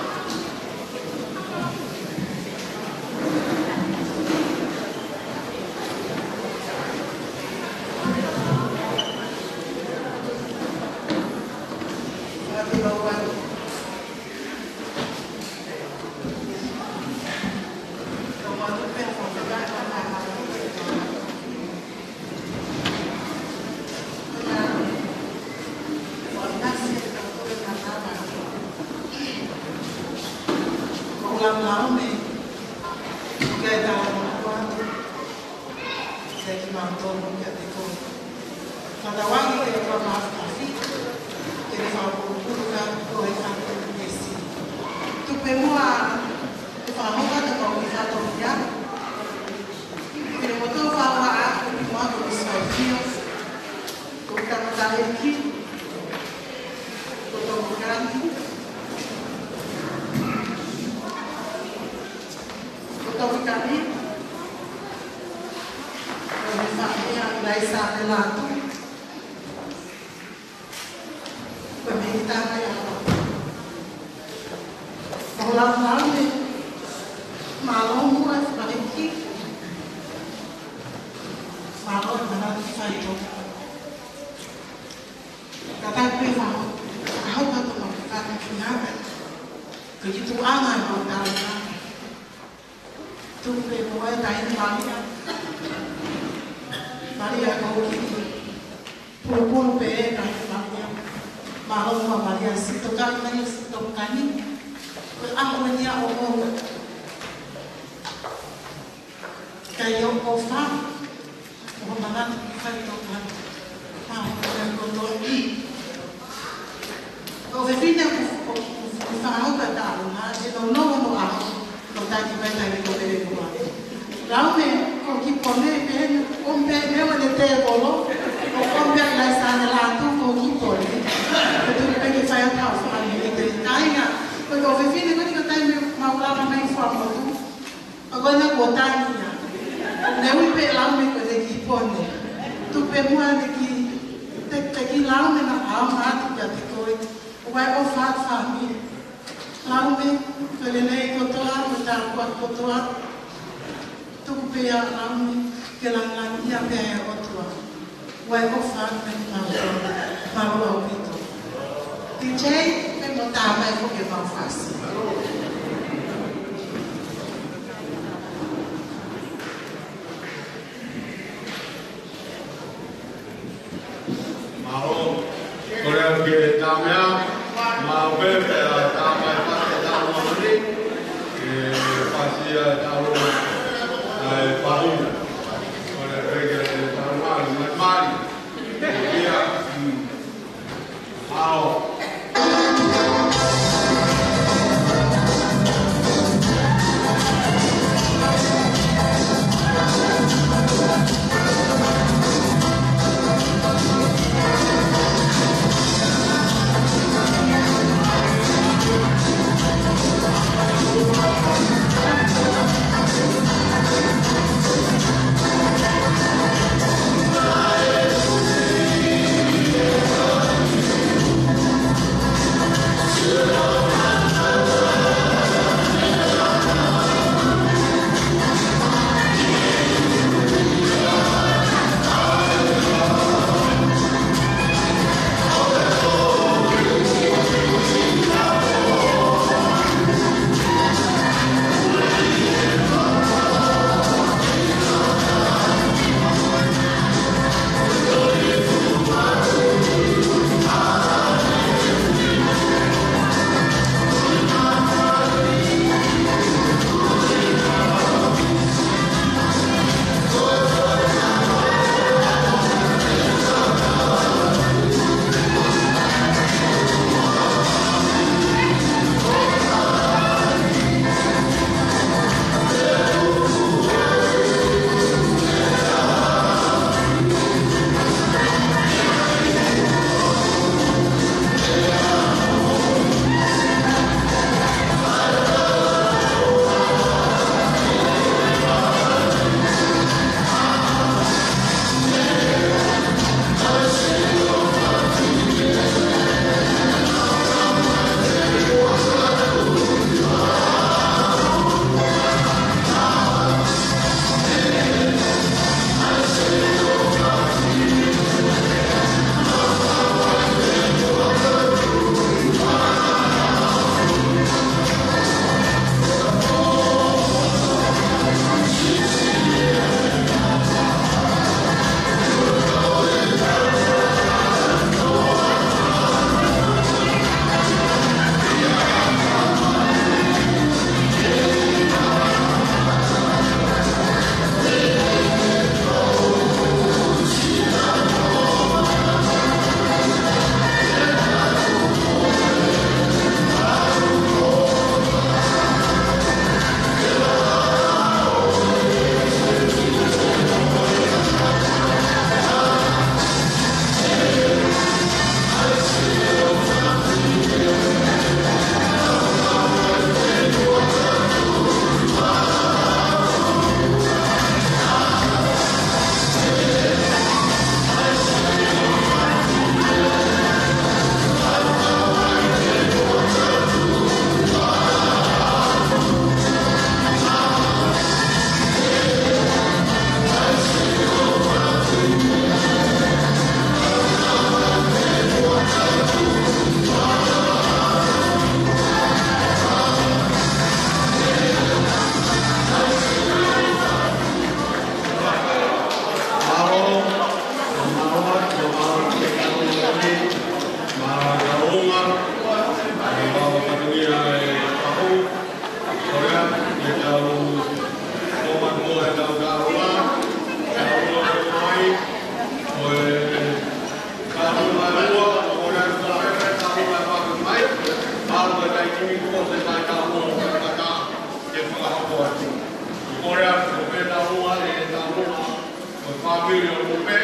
family o pe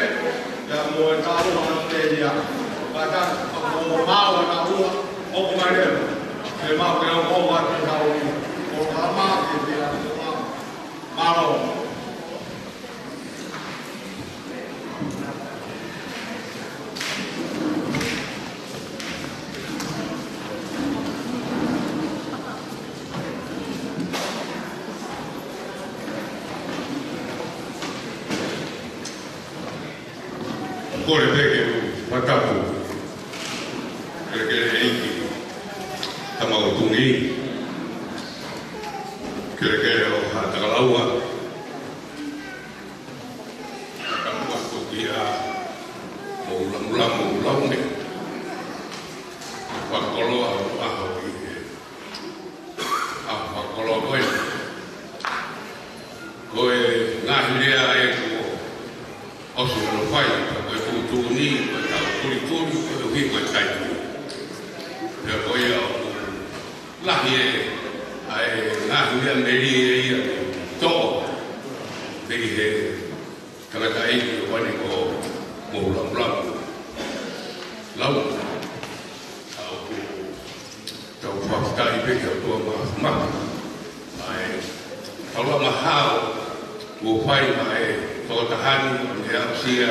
ya mo ta ro na te ya ba ta mo ma wa na ro o ma le e ma ko o wa ta o o ma ke ya ma ro Kore peke watapu kere eiki tamau tungi kere o hatakalaua tamu aku kia maulang ne wakolo aho wakolo koe ngahirea e ko osu no fai tuni turi ke ko tai ya ko ya la ye ai na hu ya meri ya to de he kala kai ko ni ko mo lam lau tau fa tai pe ke to ma ai tau ma hao wo fai mai to tahan ya sia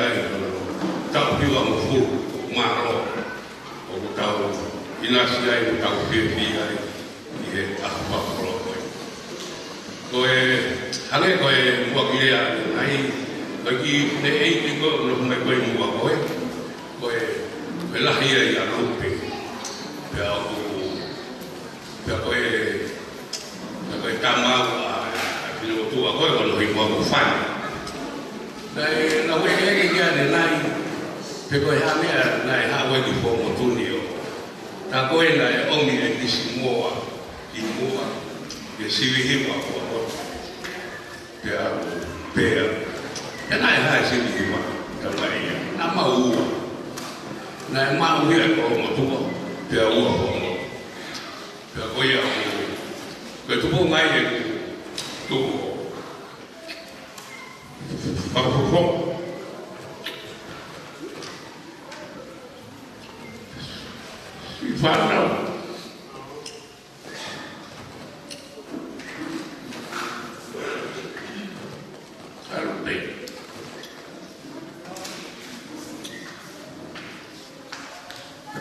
tau piwa mufuru maro o tau inasia i tau pia i ahwa pro koe hale koe mua kia ai bagi ne ei tiko no mai koe mua koe lahi ai a rupe pia koe tamau a pilo tua koe koe lohi mua mufani dai na koe eke kia ne nai pe koe hamea nai hawe ki po motuni o ta koe nai ongi e tisi mua i mua e siwi hiwa o pea e nai hae siwi hiwa ta mai na maua nai mau hia ko motua pea ua po mo pea koe a koe tupo ngai e tupo pakapoko Fala. Salve.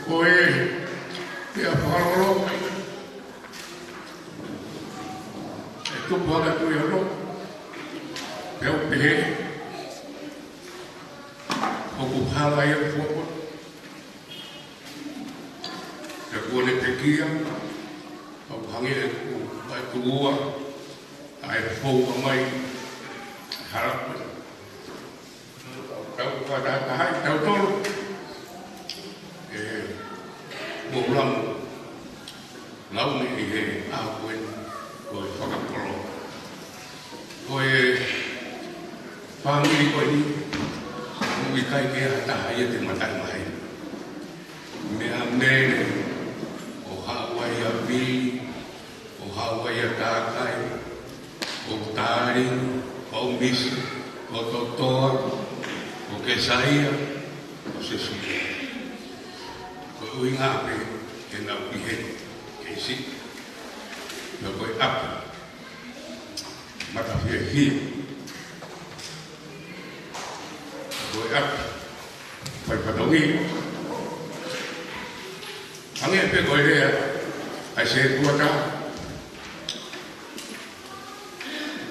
Koe ia whakaroro. E tupu hana tui hano. Peo pehe. Oku hala ia fuako. Kone pekia, au hangi e ai kuua, ai fou a mai, harapa. Tau whata hai, tau tolu. E mōlamu, launi i he ākuen, koe whakaporo. Koe whāmiri koe ni, mui kai ke hata hai e te matai mai. Mea mene, Hawaii a vi, o Hawaii a tākai, o tāri, o misi, o totoa, o kesaia, o sesuia. Ko ui ngāpe, ke nau pihe, ke isi, no koe apa, mata fia hia. Koe apa, pai patongi, Ange pe koe rea, ai se kuata.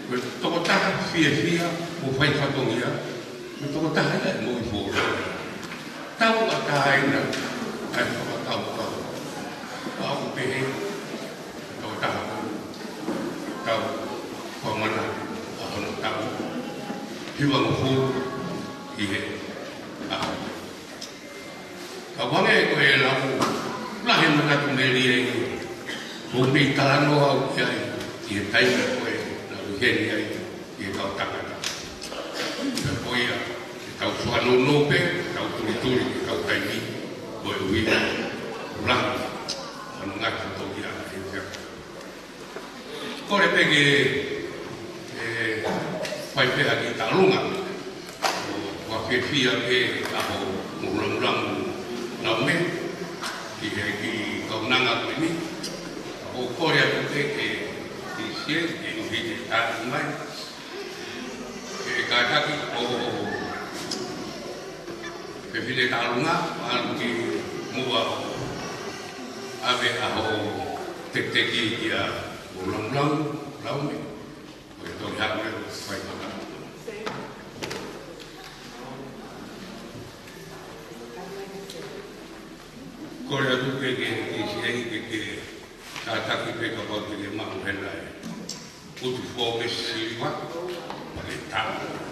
Koe toko taha fia, mo whai whatongia, me toko taha ia mo i fōra. Tau a taha ina, ai whakatau. Tau pehe, toko taha kau. Tau, whamana, a hono tau. Hiwa mo fōra, i he, aho. Ka wange koe e lau, lahi mana tu meri e bumi talano au kia i e taina koe na uheni ai i e kau takata. Ka koe a e kau suhano nope, kau turi, kau taini, koe uina, urahi, anu ngaki toki a e kia. Kore pege whai peha ki talunga, whiwhia e aho murangurangu na me ki he ki kaunanga koe ni. O kore atu te e sie e uhi te tāti mai. E kātaki o whiwhine tālunga anu ki mua ave aho te ki a murangurangu lau me. Koe tori haku e whai whaka. Kore atu ke siengi ke tātaki pe ka wau ke mahu hena e utu fōme siwa pa ke tāu.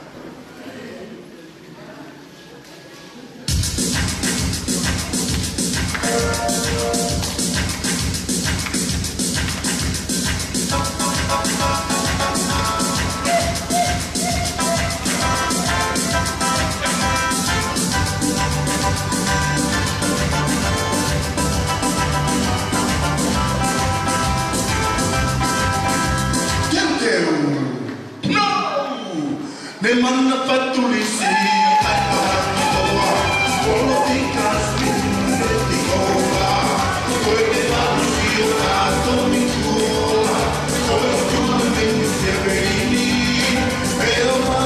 Ne manna fatulisi atto toa Polo di casmin di cola Poi te valusi o caso mi tuola Poi tu mi severini e ma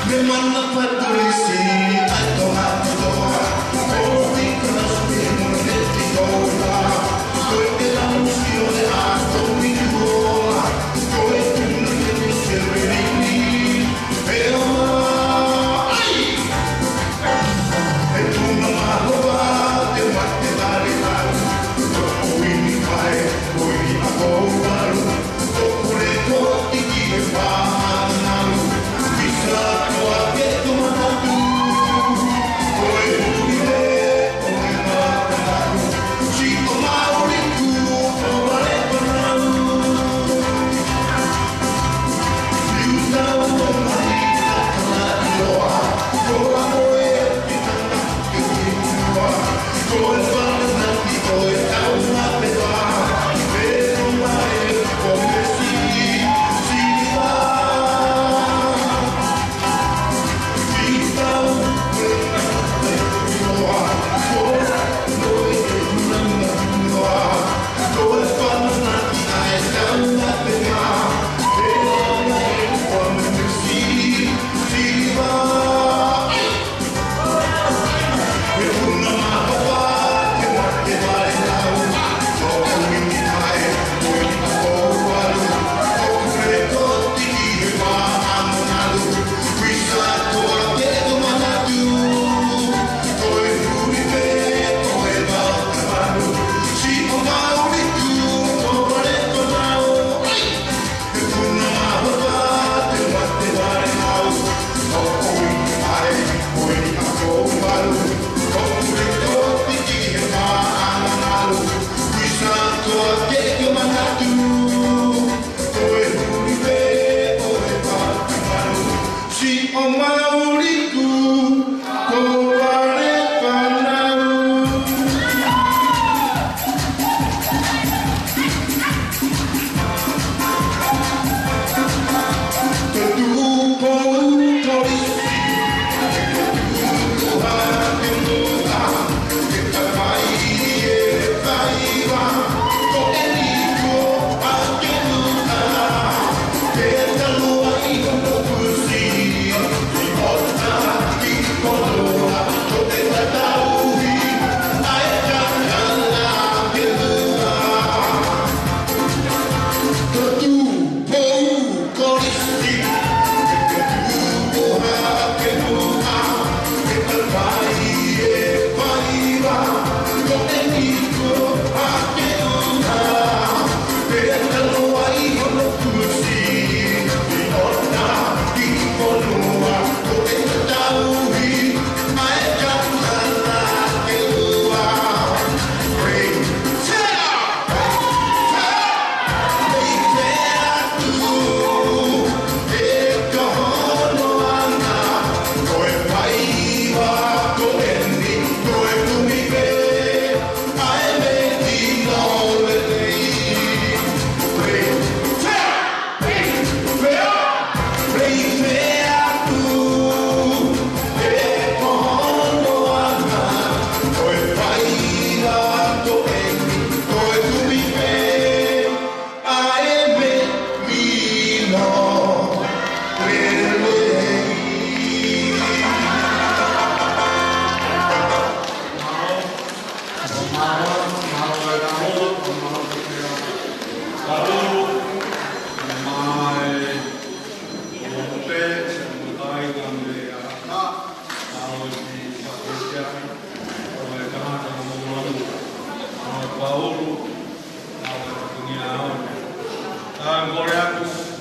Ne manna fatulisi atto toa Polo di casmin di cola Poi te valusi o caso mi tuola Poi tu Serenity.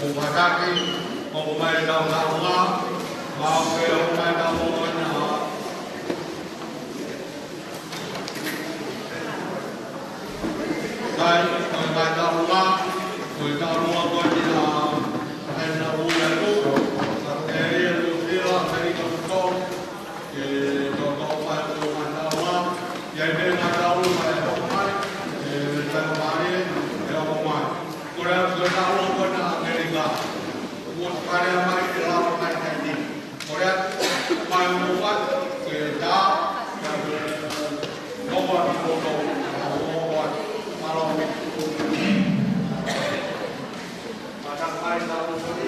Bukataki, Mumbai Daula, Mafe Mumbai Daula, Sai Mumbai Daula, Mumbai Daula, and Ulu, area Lufila, Medical School, Mumbai Daula, Yabin Daula, Mumbai, Mumbai, Mumbai. Kurang bertahu pun Amerika, bukan mai dalam mai ini. Kurang mai membuat kerja nomor foto, nomor malam itu. Pada mai dalam ini.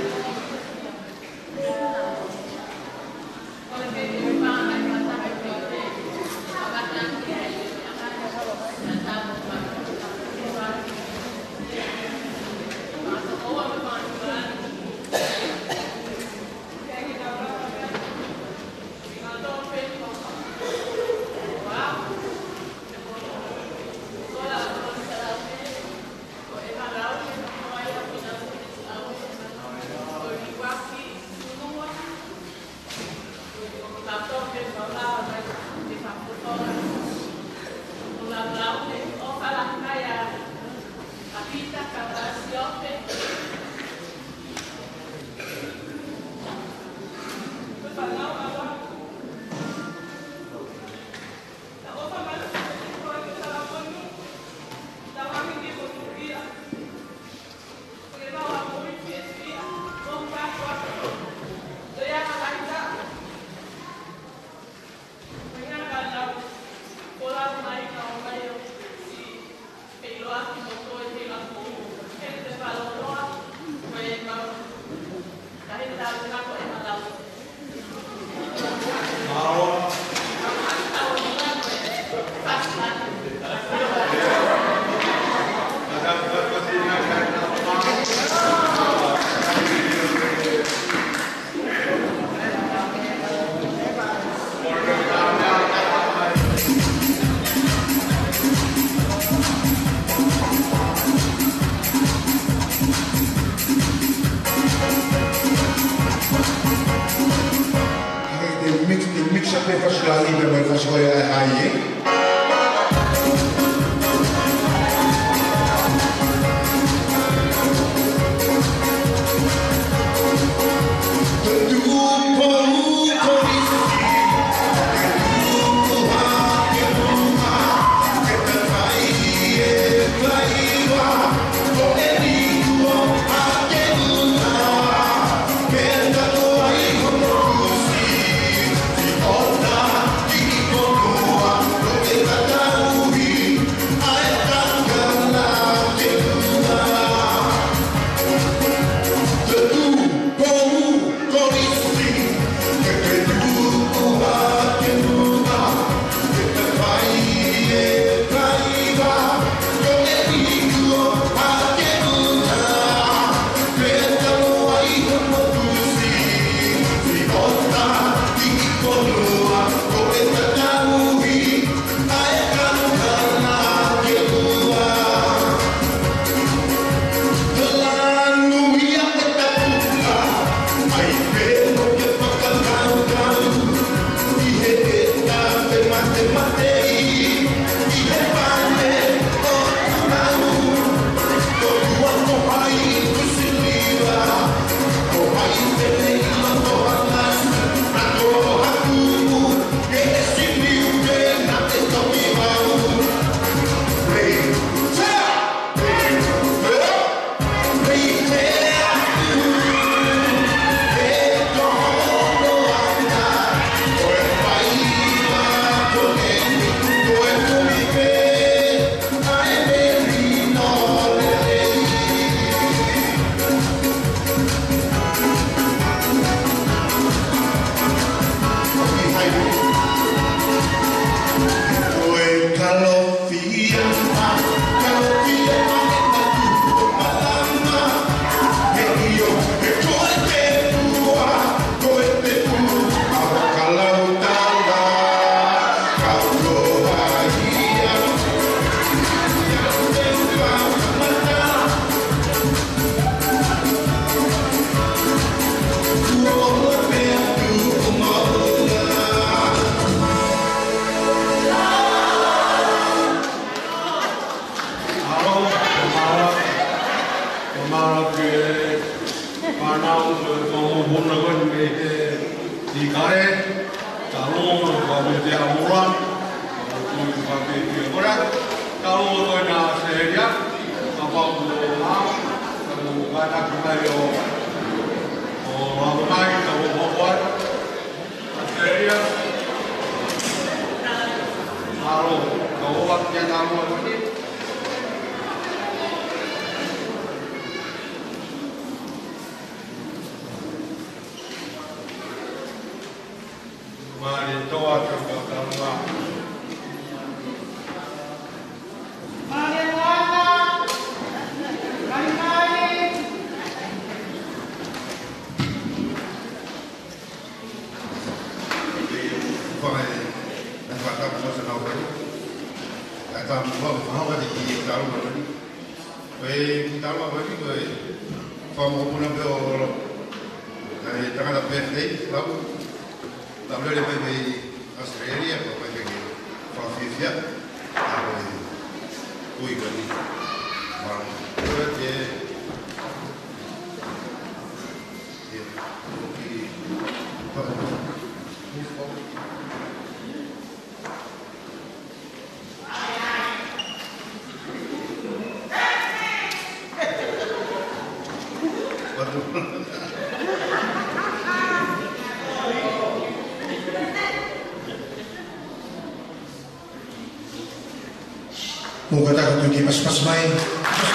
Mukata ko di mas main, mas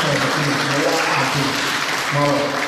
mau.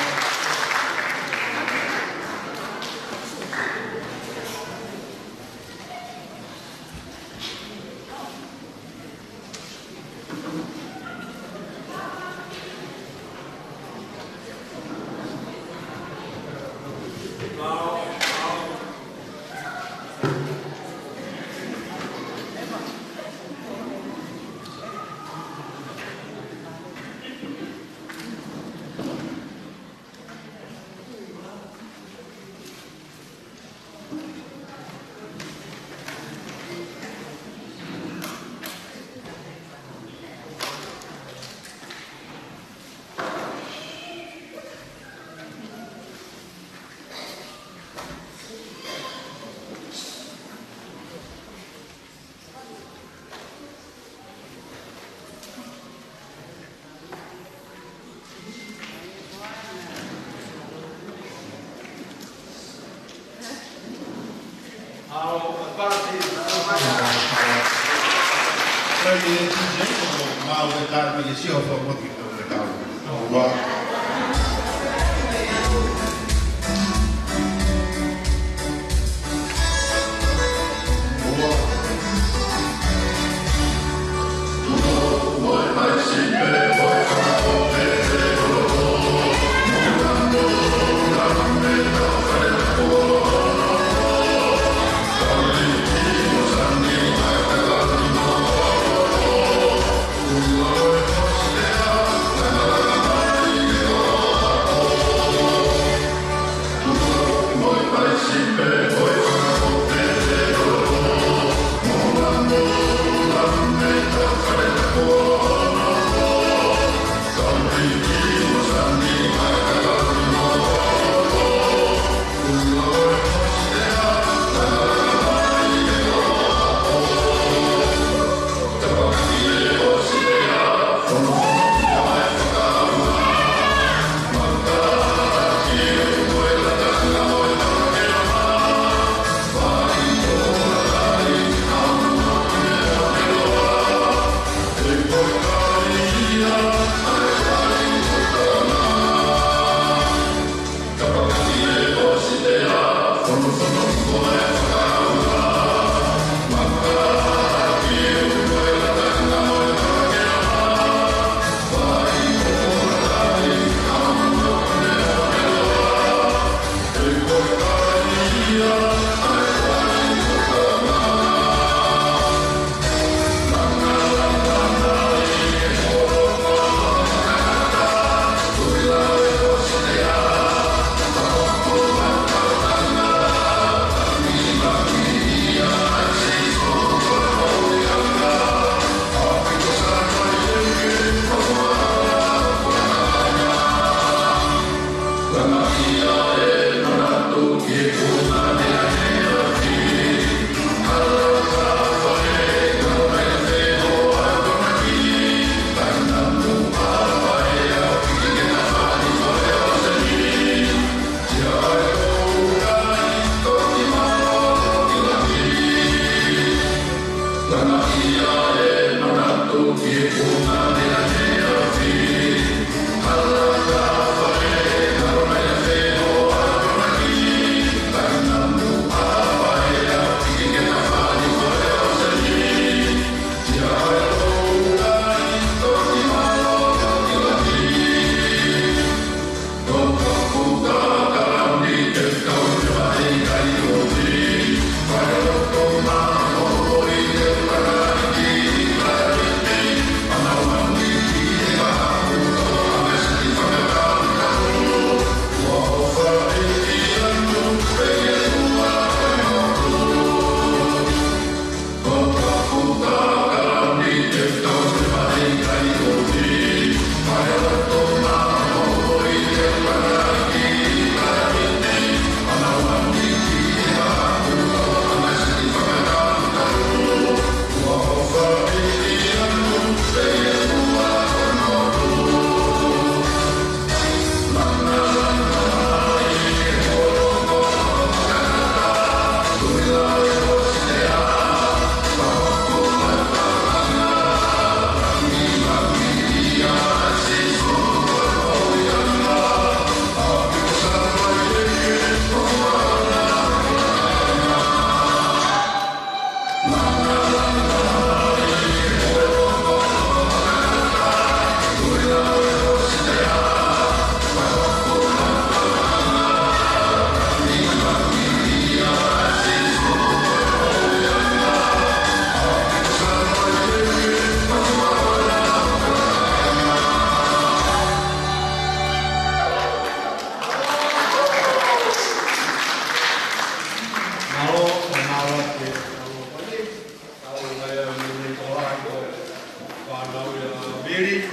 Iri,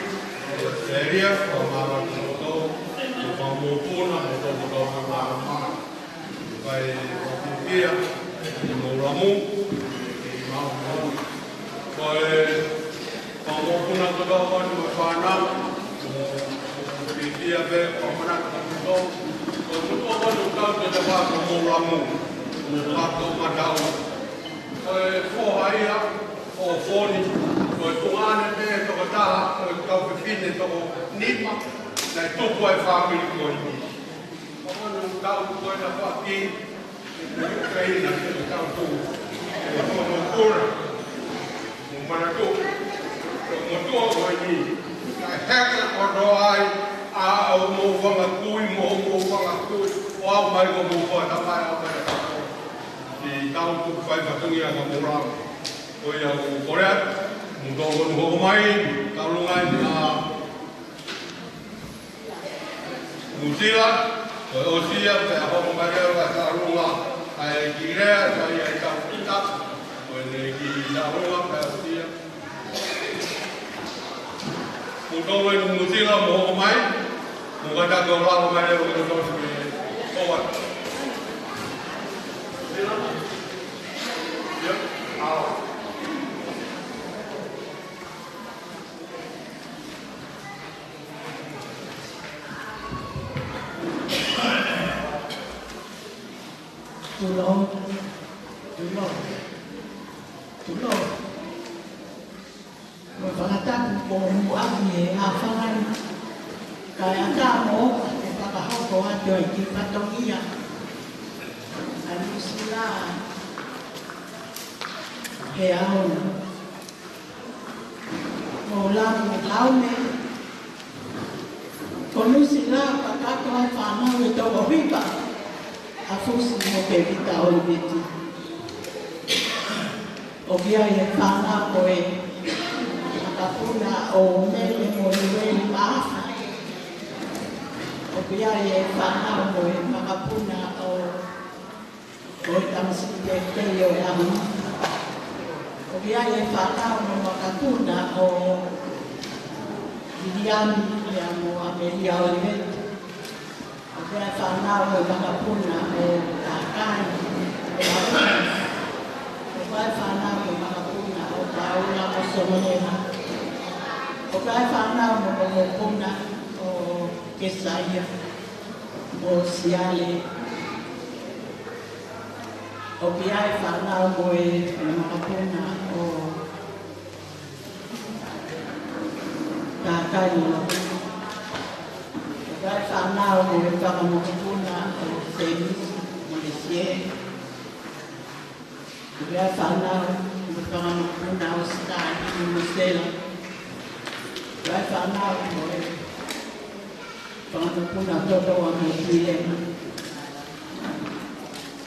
Seria, Kamara Moto, Kamopuna, Moto Mama, Pai Kia, Moramu, Mamu, Pai Kamopuna Kodawan, Fanam, Kia Be, Kamana Kodo, Kodo Kodo Kodo Moramu, Morato Madao, Pai Fohaia, o Foni, o Tuane, o Kataha, o Kaupifine, o Nima, na tupu ai family ko ni. Ono tau ko na paki, ni kai na tau tu. Mo kura. Mo manato. Mo to ko ni. Na heka ko do ai a mo wanga kui mo wanga kui. O mai ko mo ko na mai o mai. Di tau tu fai patungi a mo ra. O ia ko korea. Mo do ko mai, tau lungai na Musila, Osia, Pehong Maria, Karunga, I Girea, I Kapita, when they give Narua, Pestia. Mutowen Musila, Mohomai, Mugata Gola, Maria, forward. Yep, out. Tulong. Mengatakan pembuat ni hafalan kaya kamu pada hal ada di patongia. Anu sila heaun. Mulam mulaune. Kono sila pakatwa fana weto bohiba. Afusi mo pevita olbeti. Obia ye fana koe. Akapuna o mele mo iwe maafa. Obia ye fana koe makapuna o tamsike teyo yamu. Obia ye fana mo makapuna o Viviani yamu Amelia olbeti. Kaya sana mo makapuna o kakan. Kaya sana mo makapuna o kaula mo somonena. Kaya sana mo makapuna o kesaya o siale. Kaya sana mo makapuna o kakan mo. Kaya sana mo makapuna o semis Malaysia. Kaya sana mo makapuna o stadi ni Musela. Kaya sana mo makapuna todo ang Muslim.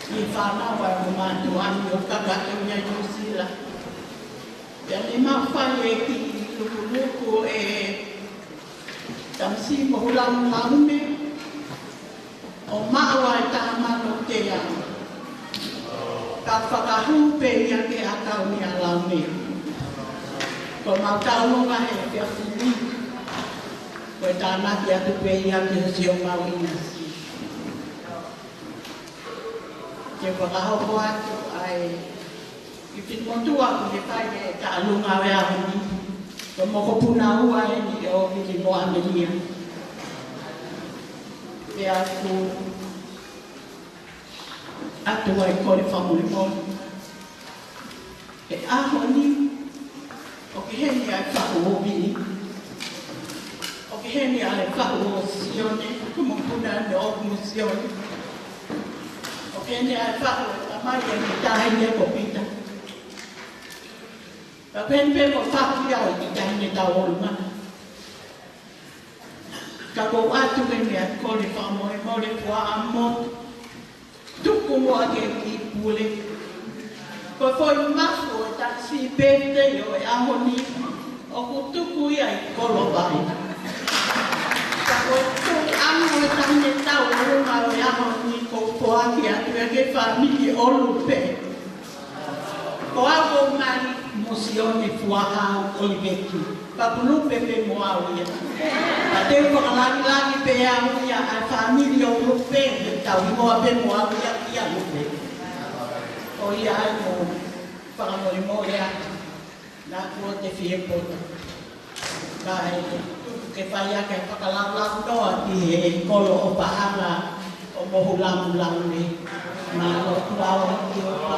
Ifana wa kumantuan yo kagato niya yung sila. Kaya mafanye ki luluko tamsi mahulang laume o maawa tama no kaya kapakahupe niya ke ataw niya laume ko mautao nga kaya sili ko tanak ya tupe ya kesyo mawinasi kaya pakahupuan ko ay itinmontua ko di tayo kaalungaw ya hindi como kupuna huwa ni o vile mo amelia ya ku atua ikole famulimo ahoni okiheni afahu bili okiheni afahu sione como kuna no musione okiheni afahu amaya kitahanya kopita Kapempe mo fakia o kitahine taolma. Kako atu kenya kole famo e mole kwa amot. Tuku mo ake ki pule. Ko foi mafu taksi bende yo e ahoni. O kutuku ya i kolobai. Kako tu amo e tahine taolma o e ahoni ko poaki atu ake famili olupe. Ko ako mani Musione fuaha oliveti. Papulu pepe moawia. Ate whakalangi pe awia a familia o lupe tau moa pe moawia ia lupe. O ia ai mo whakamoi mo ea nā kua te whie pota. Kai ke whai ake whakalangang noa ki he kolo o pahanga o mohu lamu ni. Mā lo kurawa ki o pa.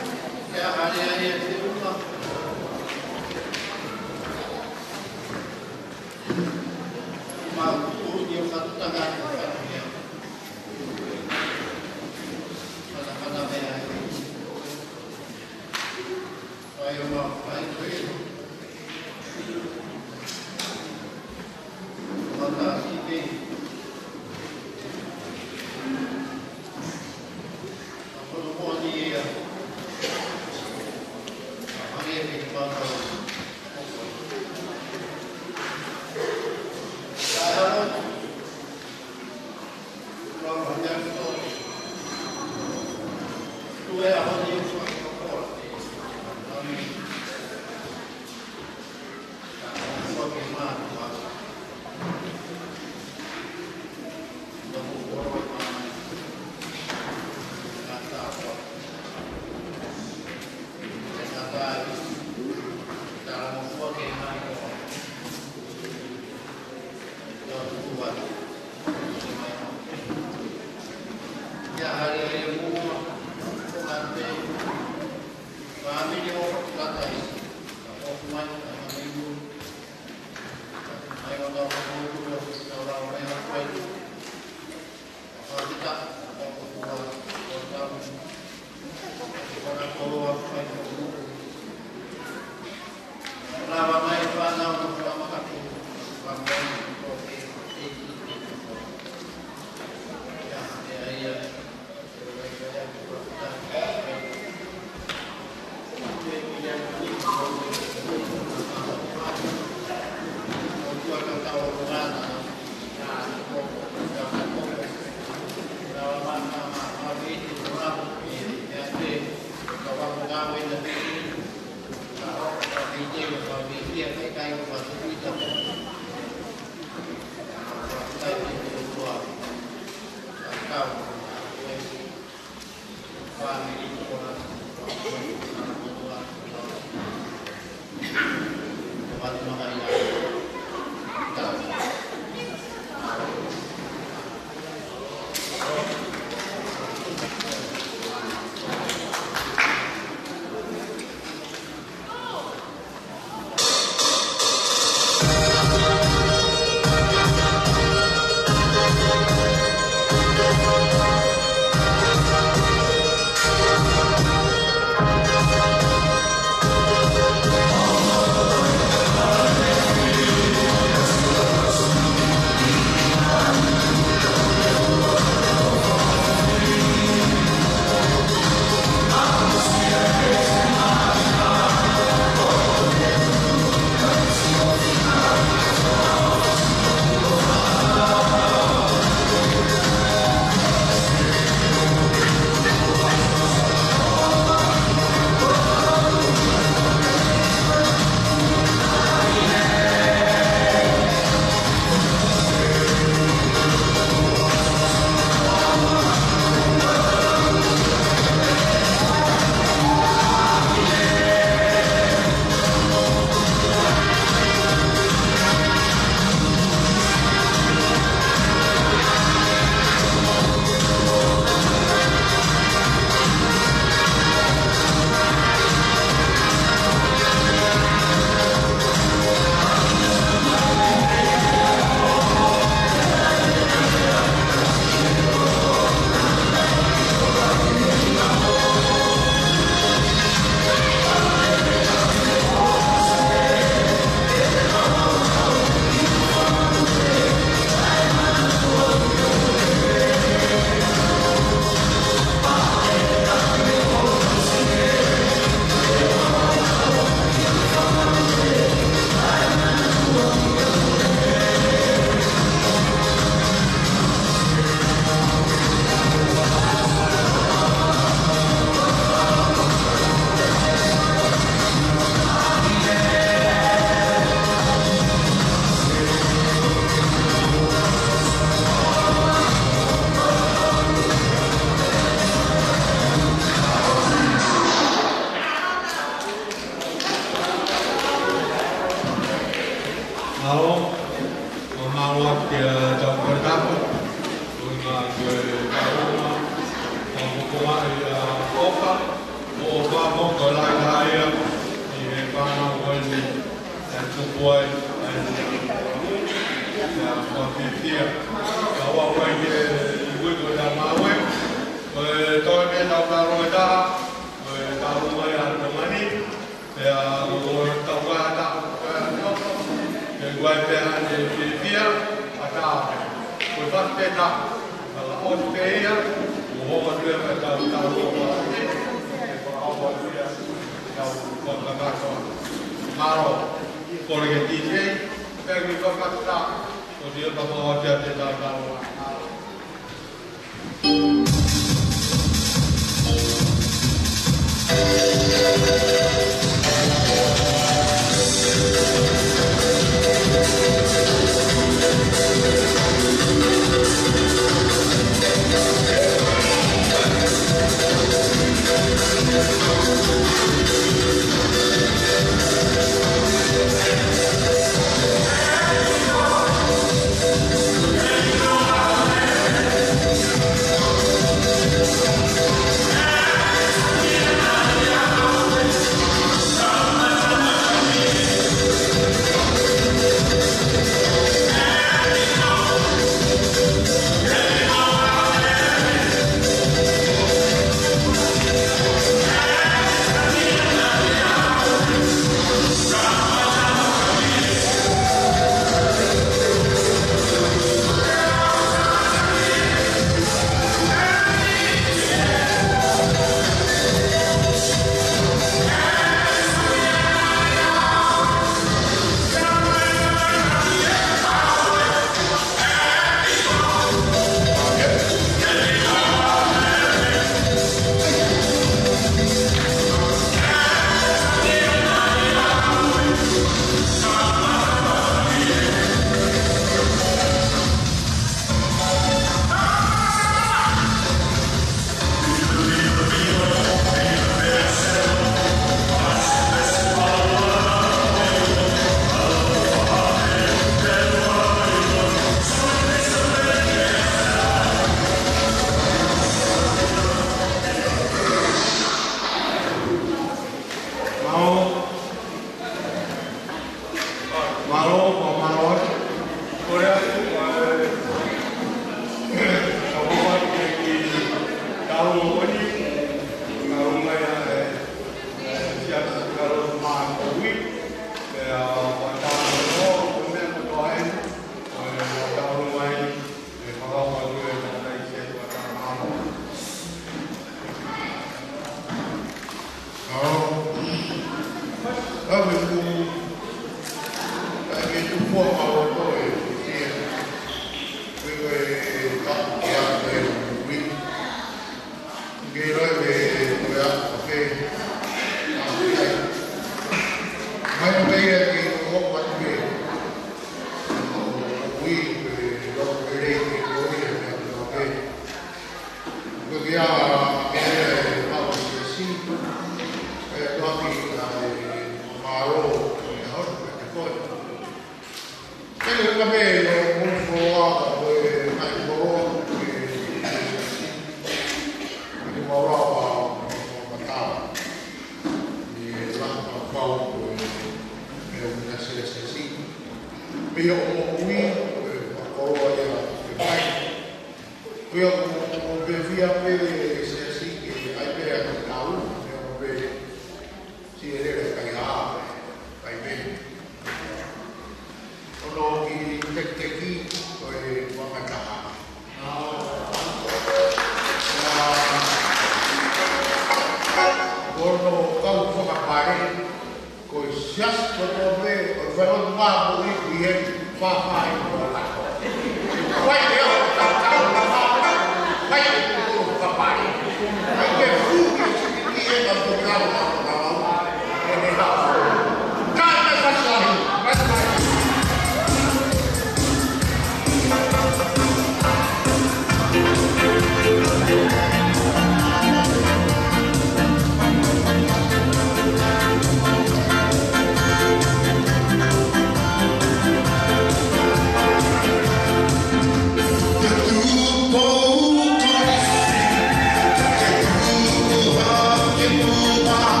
Wow.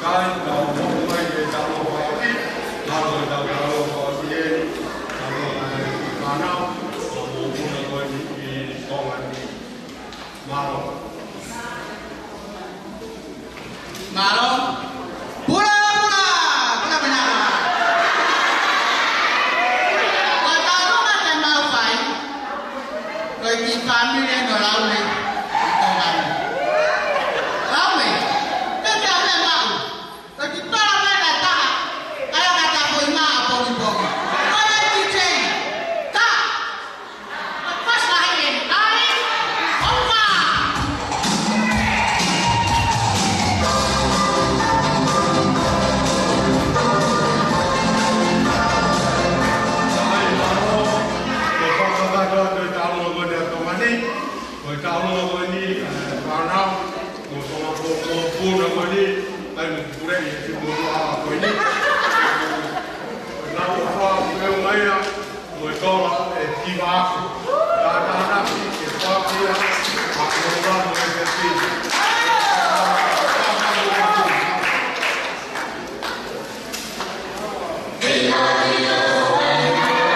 kai tau moku mai e tau o whaki, haro e tau o whaki e, haro e whanau, o mō puna koe i tonga ni maro. Maro, pura pura, kena benar. Kau tahu macam mau fai, kau di kami ni orang ni, orang ni. Ramai, kerja memang. Kau di tahu mana tak? Kalau kata kau ina apa ibu? Kau yang cuci, tak? Pas lahir, ai, oma. Hãy subscribe cho kênh Ghiền Mì Gõ để không bỏ lỡ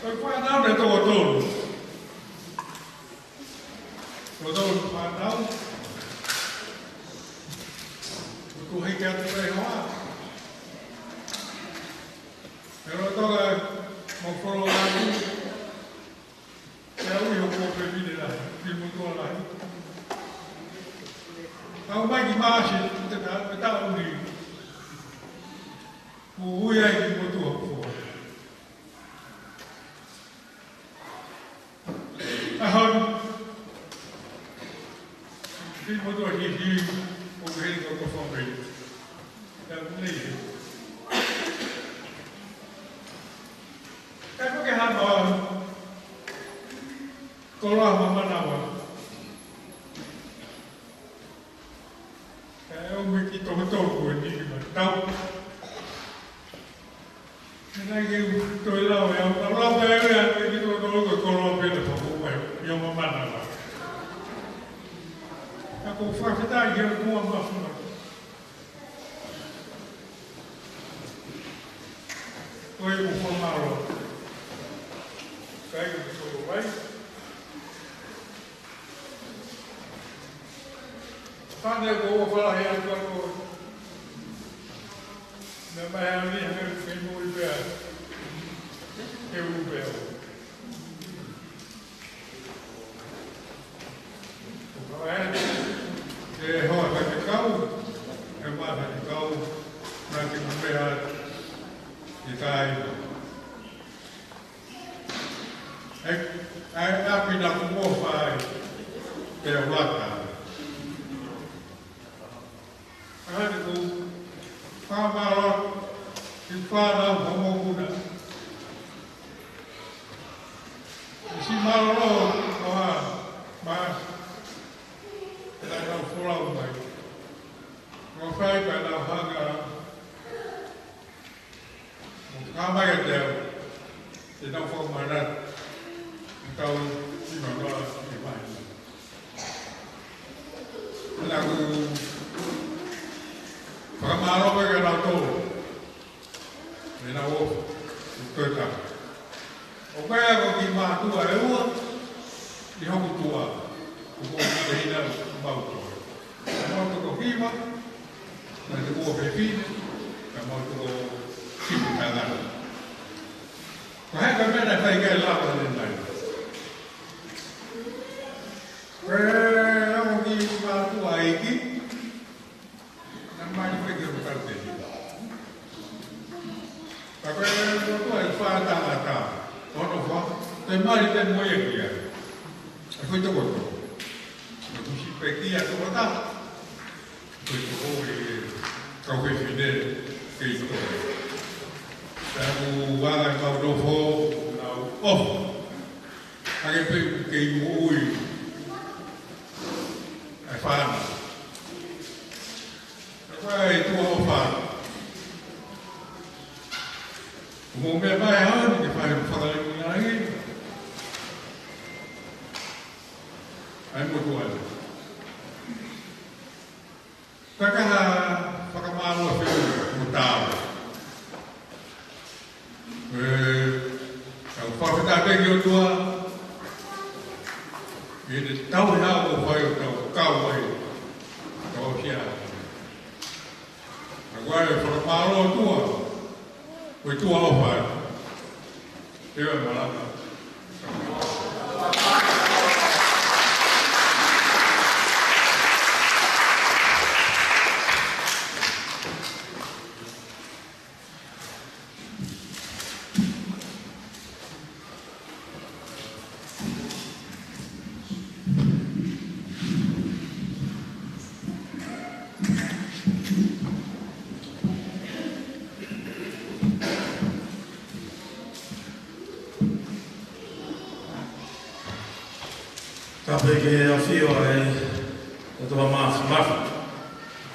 Tôi qua nào để tôi Lord whānau. Ko hei kia tu rei hoa. Pero toga mo whoro lāki. Kia ui ho kōpe vine lahi, ki mutua lahi. Kau mai ki māsi, te tā uni. Ko ui ai ki mutua kua. Ahon, ki mutua hi o hei ko ko whomei. Ka nei. Kai ko ke hama ko roa mamanawa. Kai o me ki tohu tohu e ni ki mai tau. Nai ke toi lau e au roa pe e a me ki tohu tohu ko roa pe le tohu mai i o mamanawa. Ka ko whakata i hea kua mawhuna. Koe o whamaro. Kai o tohu mai. Tane ko o whalahi atu ako. Nā mai ani hanga kei mui pēr. Ke u pēr. O kawae, ke hoa kake kau, e māta ki kau, nā ki mumea i tāi. Ai api nā kumo whai, te o waka. Ahani ko whamaro ki whanau homokuna. Si maroro oha mas e lai nau whorau mai. Ngā whai kai nau hanga o kāmai a teo te nau whaumarat tau i manoa i mai. Nā ku whakamaro koe ka nau tō. Me nā o, i koe tā. O koe ako ki mātua e ua, i hoku tua, o koe ki te hina mautoa. Ka mautuko hima, na te ua pepine, ka mautuko kipu kāngana. Ko heka mena whai kai lapa le nai. Koe ako ki mātua eiki, mai foi que eu cantei. Agora eu estou aí fora da mata. Quando vou, tem mais de mulher aqui. Foi todo mundo. Eu fui pequia todo mundo. Foi todo e café fidel que isso. O vaga cau do fogo, não. Oh. Aí que ui. É fama. Ai, tua ofa. O meu pai é onde que faz falar em aí. Ai, muito bom. Para cá, para cá, malo fez mudar. O pai está bem que eu tua. Ele tão real o pai o tão calmo aí. Tão fiado. Agora eu falo, parou tua. Foi tua ou pai? Eu é malada. Perché a fio è stato mafia,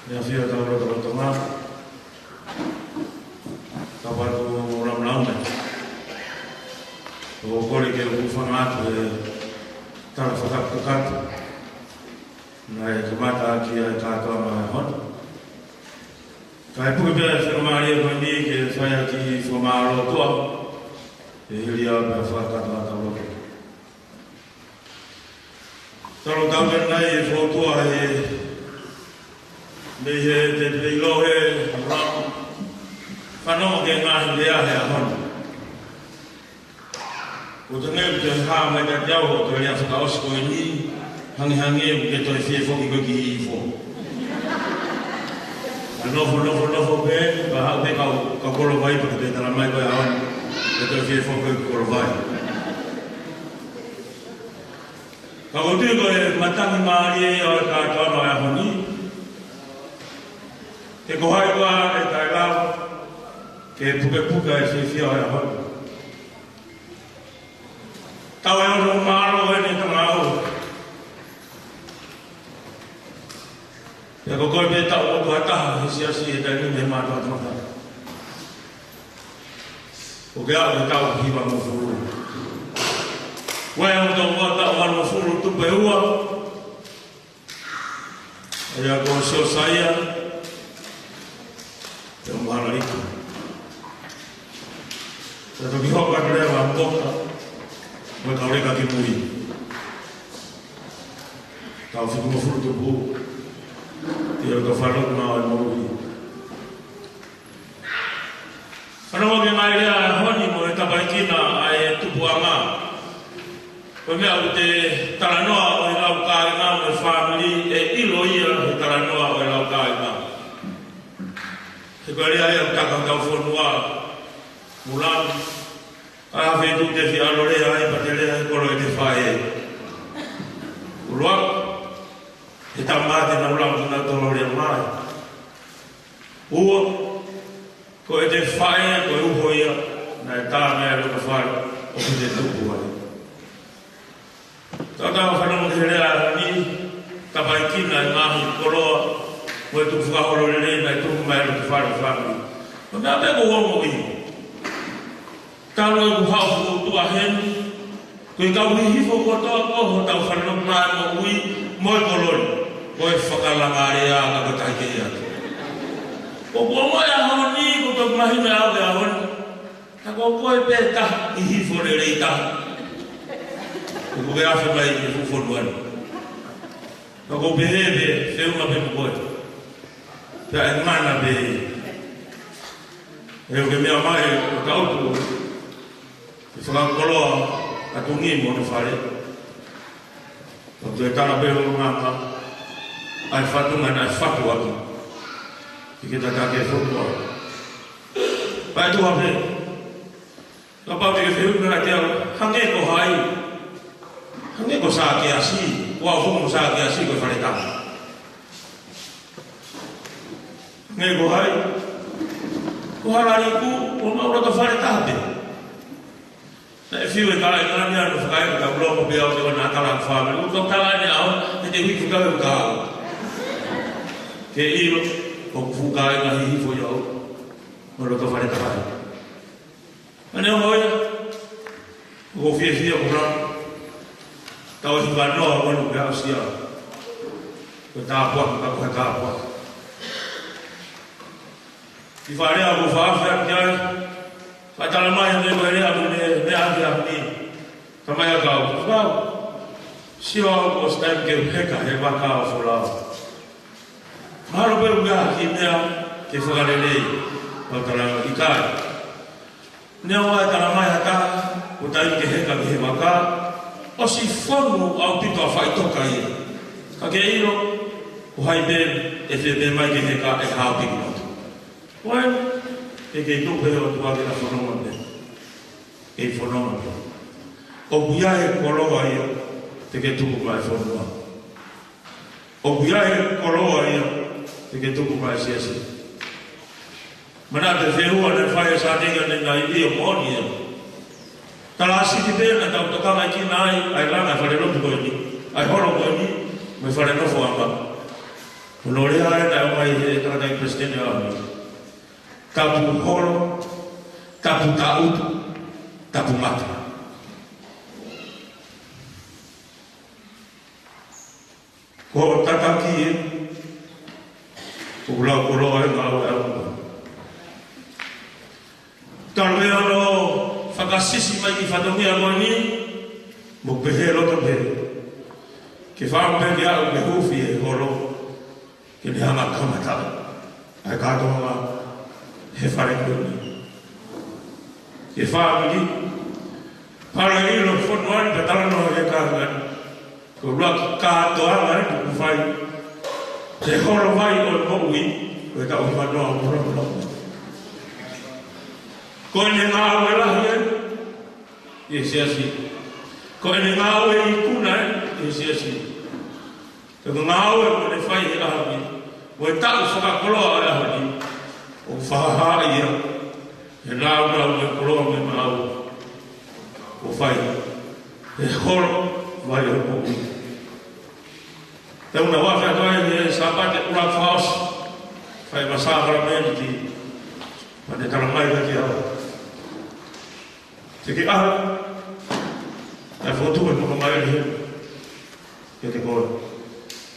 mia figlia è stato mafia, stava con una mlauna, o quelli che ho fatto stava fatto canto, è chiamata anche a canto a Hon. Kai pui per fermare con lì che fai anche formare lo tuo, e io per fare canto a tavola. Talo tamen nai e whautua he me he te peilohe ramo whanau ke ngahi lea he ahonu. O te ngeu te hā mai ka te au o te rea whakaosko e ni hangi e ke toi whie whoki koe ki i who. Nofo pe, ka hau te ka kolo vai pa te tala mai koe ahonu ke toi whie whoki koe ki kolo vai. Ka o tui koe matangi maari e o ka tono e ahoni. Te kohai koa e tai lau ke puke e whiwhia e ahoni. Tau e ono maaro e ni tanga au. Te ko koe pe tau o kua taha he siasi e tai ni me mātua tamata. O ke au e tau hiwa mo furu. Wai au tau wata o alo furu tupe ua. E a ko sio saia. Te o mahana iku. Te toki hoka te rewa mboka. Moi kaureka ki mui. Tau whiku mo furu tupu. Te o ka whanau nā e mōui. Whanau ke ngai rea e honi mo e tapaikina a e tupu a ngā. Koe mea o te taranoa o e lau kāi ngā me whamili e ilo ia he taranoa o e lau kāi ngā. He koe rea e taka tau whanua mulangi. Ka hawhi tu te whi alo rea e pa te rea e koro e te whae e. Uruak, e tā māte na ulangi na tolo rea mai. Ua, ko e te whae e ko e uho ia, na e tā mea luka whae o ki te tupu ai. Tata o whanau te rea ni, tapai kina e ngahi koroa, mo e tu whakahoro le rei na e tupu mai luka whae o whae. Ma mea te ko homo iho. Talo e kuhau fuku tua heni, koe kau hihifo kua toa koho tau whanau mai mo ui, mo e kolori, koe whakalanga rea ka katai ke ia. Ko kua moe ahoni ni, ko tau mahime au e ahoni, ka kua koe pē taha, hihifo le rei taha. Ko koe awhi mai e fufonuani. Ka kua pehebe, whiunga pe mo koe. Pea e ngana pe e. E o ke mea mai, o tautu, e whakakoloa a tungi mo no whare. O te tana peho nganga, ai whatunga na e whatu atu. I ke tatake e whutua. Pai tuha pe. Ka pau te ke whiunga na te au, hange ko hai. Hange ko saa ke asi. Ua whungu saa ke asi koe whare tanga. Hange ko hai. Ko harari ku, o maura ka whare taha pe. Na e whiu e kala e kala mea no whakai ka ulomo pe au te wana atala ka whame. Uko kala ne au, e te wiki kau e ka au. Ke ilo, o kufuka e ka hihifo i au. Maura ka whare taha. Ane o hoia, o fia kura. Tau e hiva noa wanu pe au sia. Ko tā puaka, ka koe tā puaka. I wharea ko whaafea ki ai. Whaitala mai me koe rea mo me ake a ni. Ka mai a kau. Whau. Sio au ko stem ke heka he waka o wholao. Maharo peru mea ki mea ke whakarelei. Whaitala i kai. Nea oa e tala mai a ka. O tai ke heka ki he waka. O si whonu au pito a whaitoka ia. Ka ke iro. O hai me e whebe mai ke heka e hao piki noto. Bueno, e kei tupe o tua ke na whanonga me. E whanonga me. O buia e koroa ia, te ke tupu mai whanonga. O buia e koroa ia, te ke tupu mai siasi. Mana te whehua ne whaia sa tinga ne ngai ia moni ia. Tala asi ki pēna, tau tokanga i kina ai langa, whare rotu koe ni. Ai horo koe ni, me whare nofo amba. Uno rea e nai o mai he takatai presidente a mi. Tapu horo, tapu tautu, tapu mata. Ko tataki e, ko lau koroa e ngau e au. Tarwe ano whakasisi mai ki whatongia koe ni, mo pehe roto pehe. ke whaampe ki au me hufi e horo ke ni hanga kamatara ai kātonga he whare kuni ke whaamiki para ilo whonuani ka talanoa he kāngani ko ruaki kātoanga e ku whai te horo vai o moui ko e tau whanoa mora ko e ngā aue lahi e siasi ko e ngā aue i kuna e siasi te ngā aue ko ne whai e ahami o e tau whakakoloa e ahami o whahaha ia e rau e koloa me mau o whai e horo vai o moui te una wafa toi e sabate ura whaos whai masahara meni ki ma te taramai ka ki hau te ki aha e whotu e moko mai ni ke te koe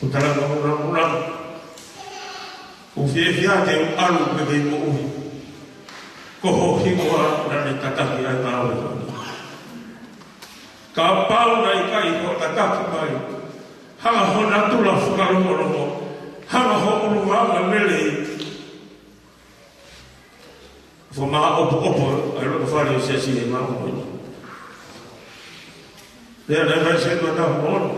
o taranga urang o whia te alu pe kei mo uhi ko ho hingoa rane tataki ai māwe kani ka pau nei kai ko tataki mai hanga hona tula whakarongo hanga ho urunga mele fo maha opo ai roko whare o sesi e maha opo lea nei vai se tua tahu mono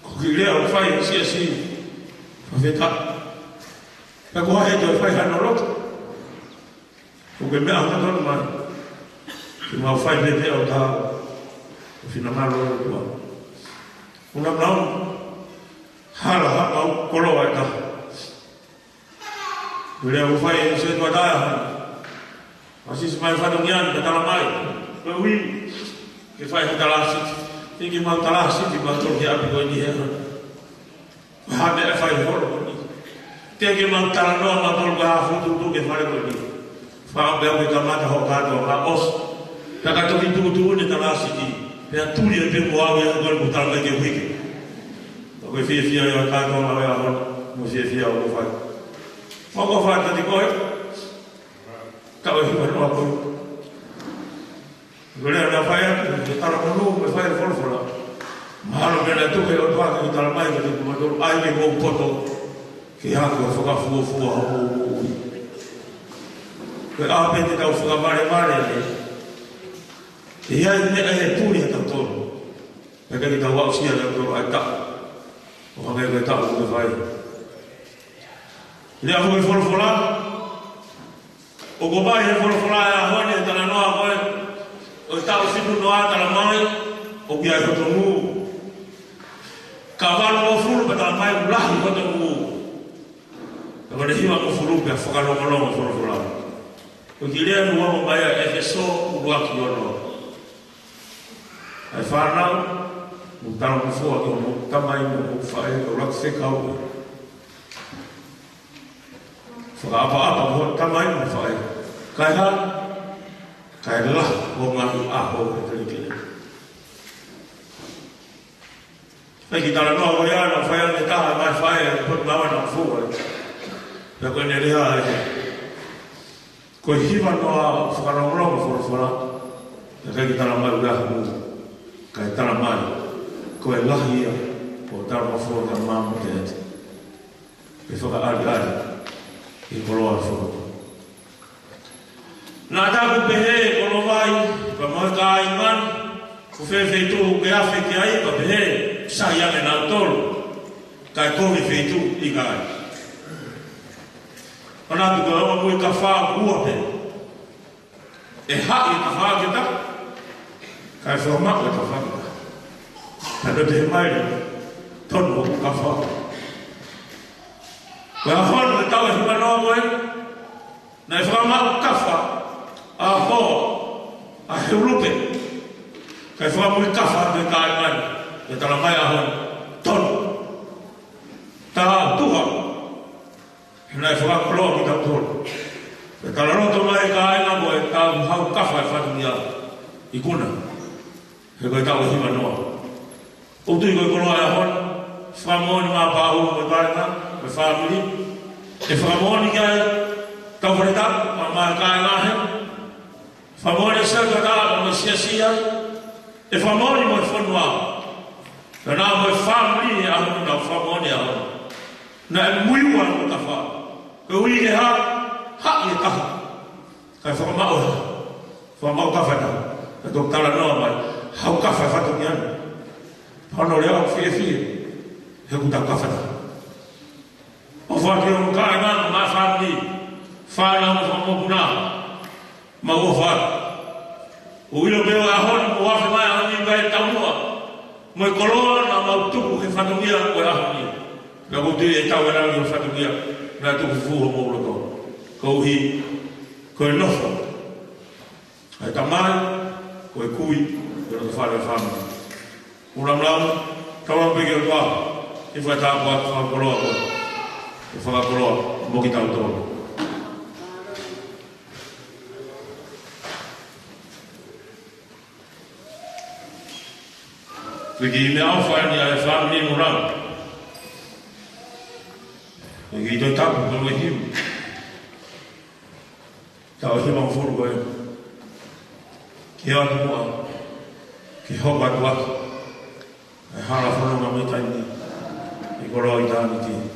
ko ki lea o whai o sesi a wheta ka koha he te o whai hano roto ko ke mea hana tonu mai ki mau whai pepe au taha o whina maro o tua una nau hala au koloa e taha Ule au whai e se tua tae hana. Asisi mai whanungiani ka tala mai. Koe ui, ke whai he tala siti. Tiki mau tala siti mau tolu ki api koe ni he hana. Hame e whai horo koe ni. Tiki mau tala noa mau tolu ka hafutu tu ke whare koe ni. Whao beo ke kamata ho kato ka os. Taka toki tukutu ne tala siti. Pea turi e pe moawe e koe mu tala mai ke huike. Koe fia yo kato ma wea hona. Mo fia o whai. Moko whata te koe, tau e hiwa noa koe. Golea na whaia, e tala monu, me whaia wholwhola. Mahalo mena tuke o tuake ki tala mai, ki kumatoru ai me kou poto, ki haku e whakafua hau ui. Koe ape te tau whakamare ne, e iai ne e pūri he tau tonu. E kaki tau wau sia tau tonu ai tau. O hangai koe tau koe whaia. Lea hoi wholwhola, o ko mai he wholwhola e a hone e tala noa koe, o tau whinu noa tala mai, o ki ai hoto ngu. Ka wano o furu pa tala mai ulahi hoto ngu. Ka wane hiwa mo furu pe a whakalongalonga wholwhola. O ki lea nua mo mai a efeso uruaki ono. Ai whanau, mo tala mo fua ki ono, tamai mo whae, o rak whekau. Whakaapa mo tamai mo whae. Kai ha, kai la o ngahi aho e talikile. Ai ki tala noa koe ana whae ane taha mai whae e pot mawa na fua. Pea koe ne rea e. Koe hiwa noa whakarongorongo whorofora. E kai ki tala mai uraha mu. Kai tala mai. Koe lahi ia o tala mawhua ka mamu te ete. Pe whaka ari. I koloa whakako. Nā tāku pehe kolo vai, ka moe ka ai man, ko whewhetu ke awhi ki ai, ka pehe, sa iame nā tolu, kai kohi whetu i ka ai. Anā tu ka oma mui ka whaa kua pe. E hai ka whaa ke ta, kai whamako e ka whaa ke ta. Tano te maire, tonu o ka whaa. Koe a honu e tau e hiwa noa koe, na e whakamau kawha, a ho, a heurupe. Kai whakamau kawha me ka ai mai, e tala mai a honu, tonu. Tā tuha, na e whakakoloa ki tau tonu. E tala roto mai ka ai nga koe, tau hau kawha e whatungia i kuna. He koe tau e hiwa noa. Utu i koe koloa e a honu, whakamoni mā pāhu me pārena, me whamiri, e whakamoni ki ai, tau whareta, ma mai kai ngahe, whamoni e sāka tā, ma sia sia, e whamoni mo e whanua, na mo family a na famone a na mui wa no ka fa ko wi ke ha i ka ka fa ma ka fa na to kala no ma ha ka fa to yan pa no le o fi he ku ta ka fa o fa ke o ka na ma family fa na mo kuna ma o fa o ilo be a hon o wa fa ma ni ba ta mo mo kolo na ma tu ke fa to ya o ya ni na ko te ta wa na fa to ya na tu fu mo lo to ko hi ko no fo ai ta mai ko kui ko no fa le fa ulam lam ka wa be ke wa e fa ta wa fa kolo ko fa kolo mo ki ta to pergi me aufallen ja family orang pergi itu tak betul him tahu him ang fur boy kian mo ki hobat wat hala fur na me time ni igoro ita ni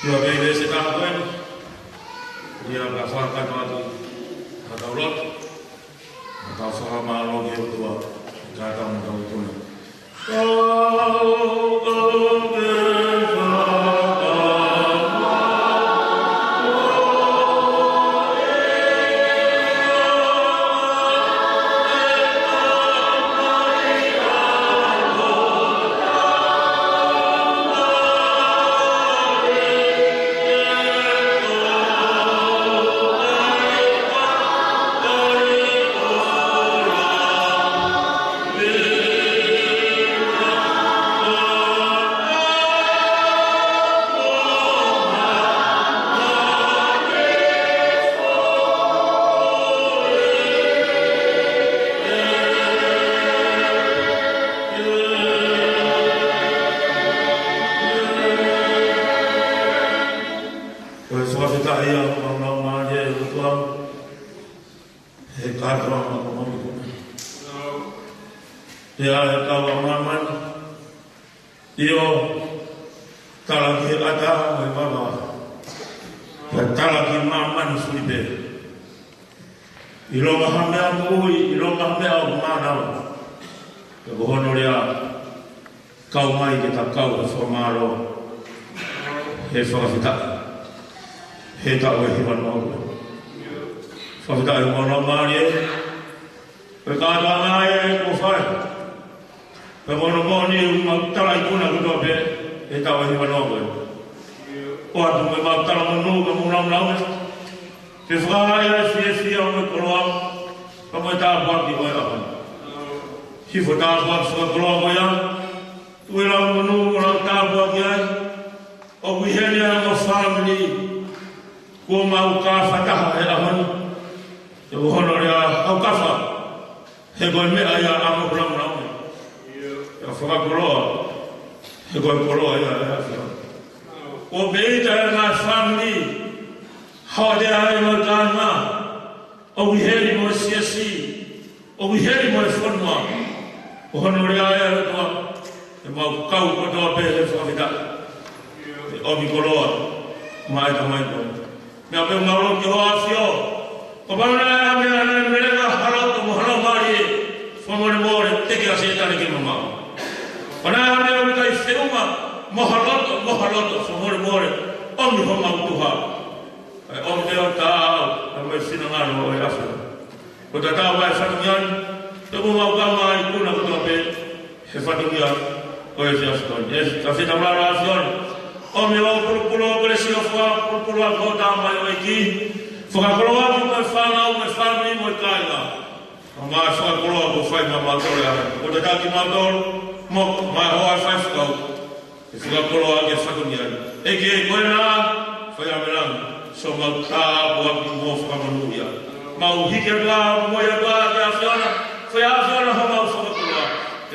dia bebe sedang kan dia melaksanakan waktu atau lot atau faham alog yang tua kata mudah itu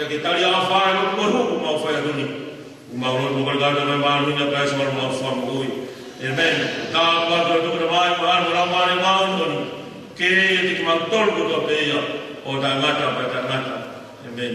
Ya que tal ya fai lo ko hu ma fai doni. Uma ro ko ga da ma ni na ka so ma so mo ui. Amen. Ta pa do ko mai ma ra ma ni ma doni. Ke ti ma tol ko to pe ya. O da ngata pa ta ngata. Amen.